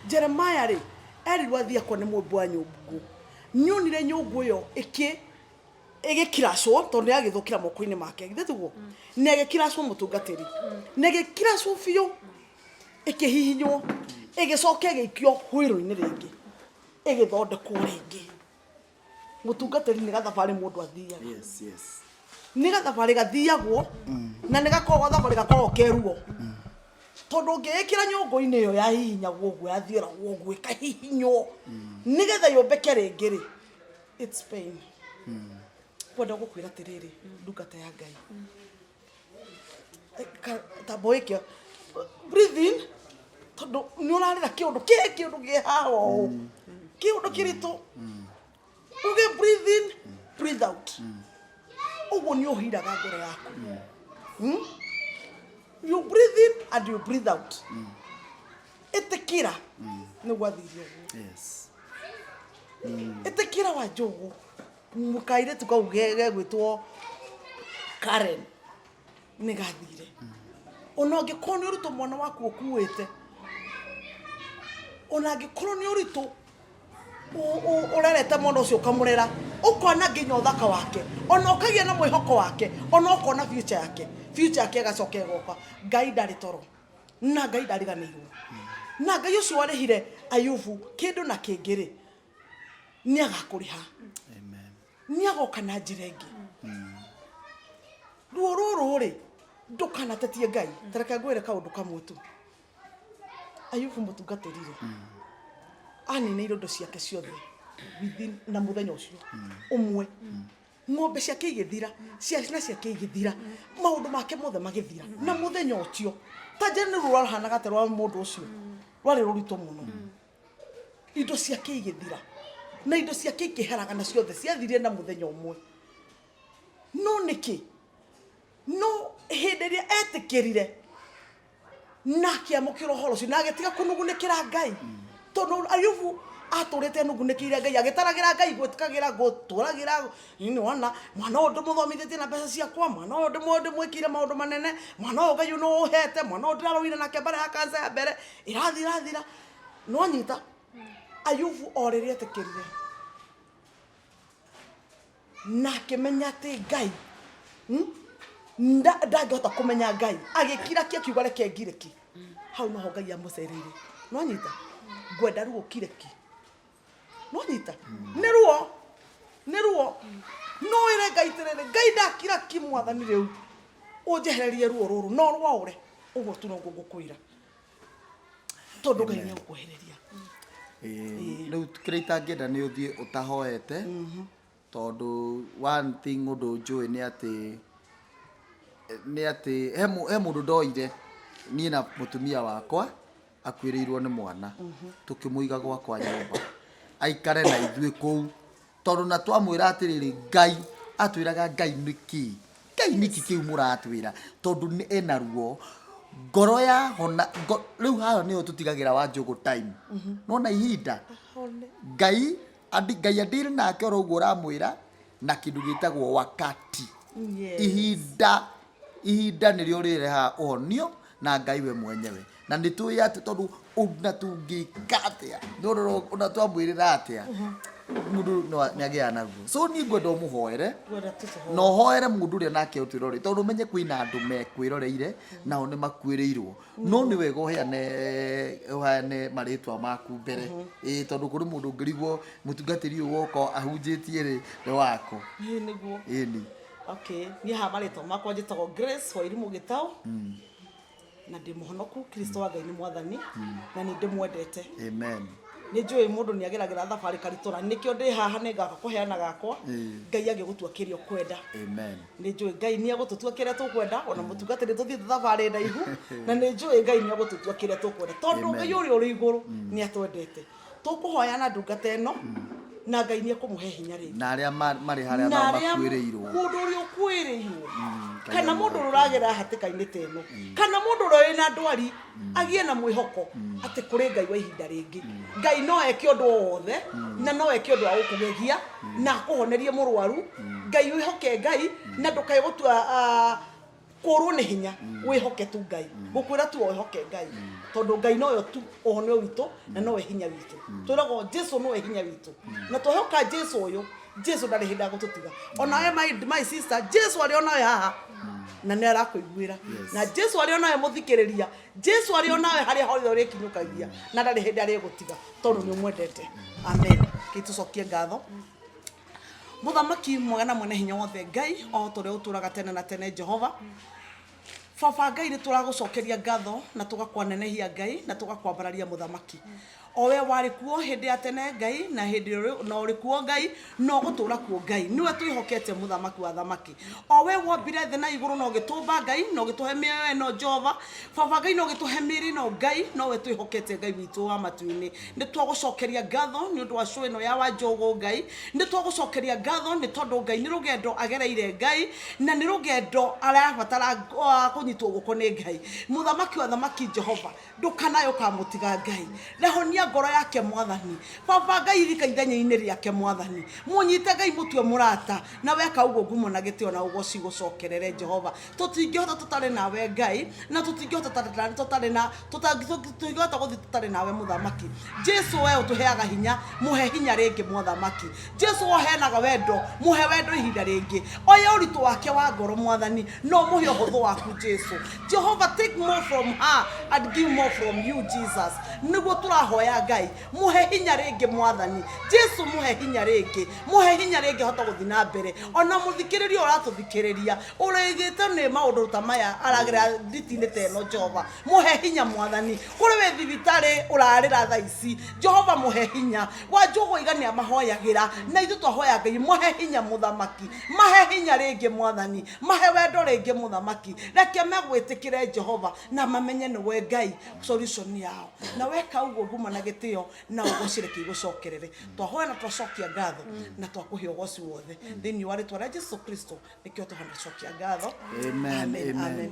C: Jeremia rĩ erirwo athiĩ akone mũmbu wa nyũngũ. Nĩonire nyũngũ ĩyo ĩgĩkiracwo tondũ nĩ yagĩthũkĩra moko-inĩ make, githĩ tiguo? Na ĩgĩkiracwo mũtungatĩri, na ĩgĩkiracwo biũ, ĩkĩhihinywo, ĩgĩcoka ĩgĩikio hũĩro-inĩ rĩngĩ, ĩgĩthondekwo rĩngĩ. Mũtungatĩri nĩ gathabarĩ mũndũ athiaga.
B: Yes, yes.
C: Nĩ gathabarĩ gathiagwo na nĩ gakoragwo gathabarĩ gakoragwo keruo. Tondũ ũngĩĩkĩra nyũngũ-inĩ ĩyo yahihinyagwo ũguo yathioragwo ũguo ĩkahihinywo nĩgetha yũmbĩke rĩngĩ rĩ, it's pain. Kwenda gũkwĩra atĩrĩrĩ, ndungata ya Ngai, tambo ĩkĩo, breathe in, tondũ nĩ ũrarĩra kĩũndũ kĩ haha ũũ, kĩũndũ kĩritũ. Uge breathe in, breathe out. Uguo nĩ ũhiraga ngoro yaku. You breathe in and you breathe out. Ĩtĩkĩra nĩ gwathirio ũguo.
B: Yes.
C: Ĩtĩkĩra Wanjũgũ, mũkairĩtu kau gegwĩtwo Karen nĩ gathire. Ona angĩkorwo nĩ ũritũ mwana waku ũkuĩte, ona angĩkorwo nĩ ũritũ ũrerete mwana ũcio ũkamũrera, ũkona nginya ũthaka wake, ona ũkagĩa na mwĩhoko wake, ona ũkona future yake, future yake gacoka goka Ngai ndarĩ toro na Ngai ndariganĩirwo na Ngai ũcio warĩhire Ayubu kĩndũ na kĩngĩ nĩ agakũrĩha amen nĩ agoka na njĩra ĩngĩ ruo rũrũ ndũkanatetie Ngai tareka ngwĩre kaũndũ kamwe tu Ayubu mũtungatĩrire anine irondo ciake ciothe within na mũthenya ũcio ũmwe ng'ombe ciake igĩthira ciana ciake igĩthira maũndũ make mothe magĩthira na mũthenya ũcio ta njĩra nĩ rũrahanaga ta rwa mũndũ ũcio rwarĩ rũritũ mũno indo ciake igĩthira na indo ciake ikĩheraga na ciothe ciathirire na mũthenya ũmwe no nĩkĩ no hĩndĩ ĩrĩa etĩkĩrire na akĩamũkĩra ũhoro ũcio na agĩtiga kũnugunĩkĩra Ngai tondũ Ayubu atũrĩte nugunĩkĩire Ngai agĩtaragĩra Ngai gwĩtĩkagĩra gũtũragĩra nĩ wana mwana ũyũ ndĩmũthomithĩtie na mbeca ciakwa mwana ũyũ ndĩmwĩkĩire maũndũ manene mwana ũyũ Ngai no ũhete mwana ũyũ ndĩrarũire nake mbere ya kanca ya mbere irathira no nyita Ayubu o rĩrĩa etĩkĩrire na akĩmenya atĩ Ngai ndangĩhota kũmenya Ngai agĩkira kiugo reke ngireki hau noho Ngai amũcereire no nyita ngwenda ruo kireki no nyita nĩ ruo no ĩre Ngai tirĩrĩ Ngai ndakira kimwathani rĩu ũnjehererie ruo rũrũ no rwaũre ũguo tu no ngũkwĩra tondũ Ngai nĩ ũkwehereria
B: rĩu kĩrĩa itangĩenda nĩ ũthiĩ ũtahoete tondũ one thing ũndũ njũĩ nĩ atĩ he mũndũ ndoire niĩ na mũtumia wakwa akuĩrĩirwo nĩ mwana tũkĩmũiga gwakwa nyũmba aikare na ithuĩ kũu tondũ na twamwĩra atĩrĩrĩ Ngai atwĩraga Ngai nĩkĩ kĩu mũratwĩra tondũ nĩ ena ruo ngoro ya hona rĩu haha nĩho tũtigagĩra Wanjũgũ time nona ihinda Ngai adĩrĩ nake oro ũguo ũramwĩra na kĩndũ gĩtagwo wakati ihinda nĩrĩo rĩrehaga ũhonio na Ngai we mwenyewe na nĩtũĩ atĩ tondũ ona tũngĩka atĩa ona twamwĩrĩra atĩa mũndũ nĩagĩaga naguo so niĩ ngwenda ũmũhoere na ũhoere mũndũ ũrĩa nake ũtwĩrore tondũ ũmenye kwĩna andũ mekwĩroreire nao nĩ makuĩrĩirwo no nĩ wega ũheane marĩtwa maku mbere tondũ kũrĩ mũndũ ũngĩrigwo mũtungatĩri ũyũ woka ahunjĩtie nĩ wako
C: nĩguo
B: ĩni
C: okay niĩ haha marĩtwa makwa njĩtagwo Grace Wairimu Gĩtaũ na ndĩ mũhonoku Kristo wa Ngai nĩ mwathani na nĩ ndĩmwendete
B: amen
C: nĩ njũĩ mũndũ nĩ ageragĩra thabarĩ karitũ na nĩkĩo ndĩ haha nĩ ngaka kũheana gakwa Ngai agĩgũtua kĩrĩa ũkwenda
B: amen
C: nĩ njũĩ Ngai nĩ agũtũtua kĩrĩa tũkwenda ona mũtungatĩri tũthiĩ thabarĩ ndaihu na nĩ njũĩ Ngai nĩ agũtũtua kĩrĩa tũkwenda tondũ Ngai ũrĩa ũrĩ igũrũ nĩ atwendete tũkũhoya na ndungata ĩno na Ngai nĩ akũmũhe hinya rĩngĩ
B: na arĩa marĩ harĩa nao makuĩrĩirwo
C: mũndũ ũrĩa ũkuĩrĩirwo kana mũndũ ũragera hatĩka-inĩ ta ĩno kana mũndũ ũrĩa wĩna ndwari agĩe na mwĩhoko atĩ kũrĩ Ngai wa ihinda rĩngĩ Ngai no eke ũndũ wothe na no eke ũndũ wa gũkũgegia na akũhonerie mũrwaru Ngai wĩhoke Ngai na ndũkae gũtua kũrwo nĩ hinya wĩhoke tu Ngai gũkwĩra tu wĩhoke Ngai tondũ Ngai noyo tu ũhonio witũ na nowe hinya witũ twĩragwo Jesũ nowe hinya witũ na twĩhoka Jesũ ũyũ Jesũ ndarĩ hĩndĩ agũtũtiga onawe my sister Jesũ arĩ onawe haha na nĩ arakũiguĩra na Jesũ arĩ onawe mũthikĩrĩria Jesũ arĩ onawe harĩa hothe ũrĩkinyũkagia na ndarĩ hĩndĩ arĩgũtiga tondũ nĩ ũmwendete amen kĩtũcokie ngatho mũthamaki mwega na mwene hinya wothe Ngai o tũrĩa ũtũraga tene na tene Jehova Baba Ngai nĩ tũragũcokeria ngatho na tũgakwanenehia Ngai na tũgakwambararia mũthamaki o we warĩ kuo hĩndĩ ya tene Ngai na hĩndĩ no ũrĩ kuo Ngai no gũtũra kuo Ngai niwe twĩhokete mũthamaki wa thamaki o we wombire thĩ na igũrũ no gĩtũmba Ngai no gĩtũhe mĩoyo ĩno Jehova Baba Ngai no gĩtũhe mĩĩrĩ ĩno Ngai no we twĩhokete Ngai witũ wa matu-inĩ nĩ twagũcokeria ngatho nĩ ũndũ wa show ĩno ya Wanjũgũ Ngai nĩ twagũcokeria ngatho nĩ tondũ Ngai nĩ rũgendo agereire Ngai na nĩ rũgendo arabatara kũnyitwo guoko nĩ Ngai mũthamaki wa thamaki Jehova ndũkanayo kamũtiga Ngai rehonia ririkania ngoro yake mwathani baba ngai rika ithenya-inĩ rĩake mwathani munyite ngai mutwe murata na weka uguo ngumo na gĩtĩo na ugoci gucokerere Jehova tutingĩhota tutari nawe ngai na tutingĩhota tũtingĩhota gũthiĩ tutari nawe muthamaki Jesu we utuheaga hinya muhe hinya rĩngĩ muthamaki Jesu ohenaga wendo muhe wendo ihinda rĩngĩ oya ũritũ wake wa ngoro mwathani no muhe ũhũthũ waku Jesu Jehovah take more from her and give more from you Jesus niguo turahoya ngai muhe hinya rĩngĩ mwathani Jesu muhe hinya rĩngĩ hota gũthiĩ na mbere ona muthikĩrĩria ũratũthikĩrĩria ũrĩgĩte nĩ maũndũ ta maya aragira nditi-inĩ ta ĩno Jehova muhe hinya mwathani kũrĩ we thibitarĩ ũrarĩra thaa ici Jehova muhe hinya wa njogo igania mahoyagĩra na ithu twahoya ngai muhe hinya muthamaki mahe hinya rĩngĩ mwathani mahe wendo rĩngĩ muthamaki reke megwĩtĩkĩre Jehova na mamenye nĩ we ngai solution yao na weka uguo nguma na gĩtĩo na ũgocireke igũcokerere twahoya na twacokia ngatho na twakũhe ũgoci wothe thĩinĩ wa rĩtwa rĩa Jesu Kristo nĩkĩo tũhanacokia ngatho amen.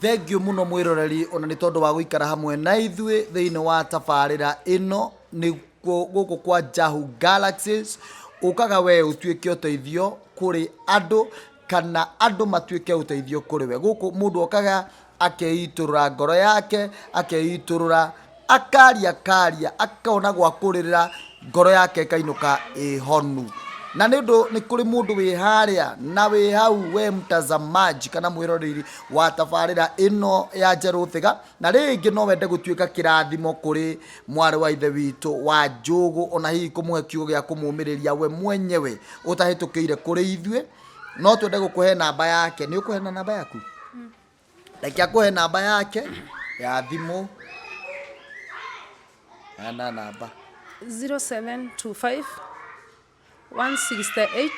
B: Thank you muno mwiroreri ona nĩ tondũ wa gũikara hamwe na ithuĩ thĩinĩ wa tabarĩra ĩno nĩ gũkũ kwa Jahu Galaxies ũkaga we ũtuĩke ũteithio kũrĩ andũ kana andũ matuĩke ũteithio kũrĩ we gũkũ mũndũ okaga akeiturura ngoro yake akeiturura akaria akaona gwa kũrĩrĩra ngoro yake kainuka ihonu na nĩ kũrĩ mũndũ wĩ harĩa na wĩ hau we mtazamaji kana mwĩroreri wa tabarĩra ĩno ya Njerũ Thĩga na rĩngĩ no wende gũtuĩka kĩrathimo kũrĩ mwarĩ wa ithe witũ wa Njũgũ ona hihi kũmũhe kiugo gĩa kũmũmĩrĩria we mwenyewe ũtahĩtũkĩire kũrĩ ithuĩ no twende gũkũhe namba yake nĩ ũkũhe namba yaku reke akũhe namba yake ya thimũ na namba
A: 0725 168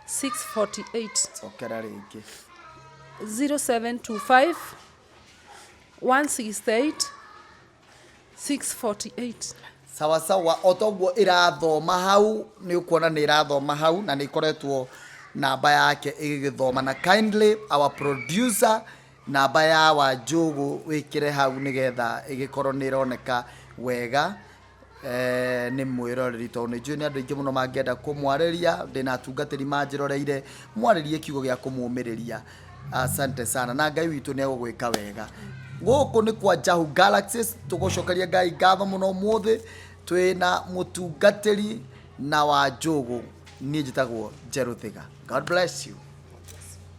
A: 648
B: okera rĩngĩ
A: 0725 168 648
B: sawa otoguo irathoma hau nĩ ũkuona nĩ irathoma hau na nĩ ikoretwo namba yake igĩgĩthoma na kindly our producer namba ya Wanjũgũ wĩkĩre hau nĩgetha ĩgĩkorwo nĩ ĩroneka wega nĩ mwĩroreri tondũ nĩ njũĩ nĩ andũ aingĩ mũno mangĩenda kũmwarĩria ndĩna atungatĩri manjĩroreire mwarĩrie kiugo gĩa kũmũmĩrĩria asante sana na Ngai witũ nĩ egũgwĩka wega gũkũ nĩ kwa Jahu Galaxies tũgũcokeria Ngai ngatho mũno ũmũthĩ twĩna mũtungatĩri na Wanjũgũ niĩ njĩtagwo Njerũ Thĩga. God bless you.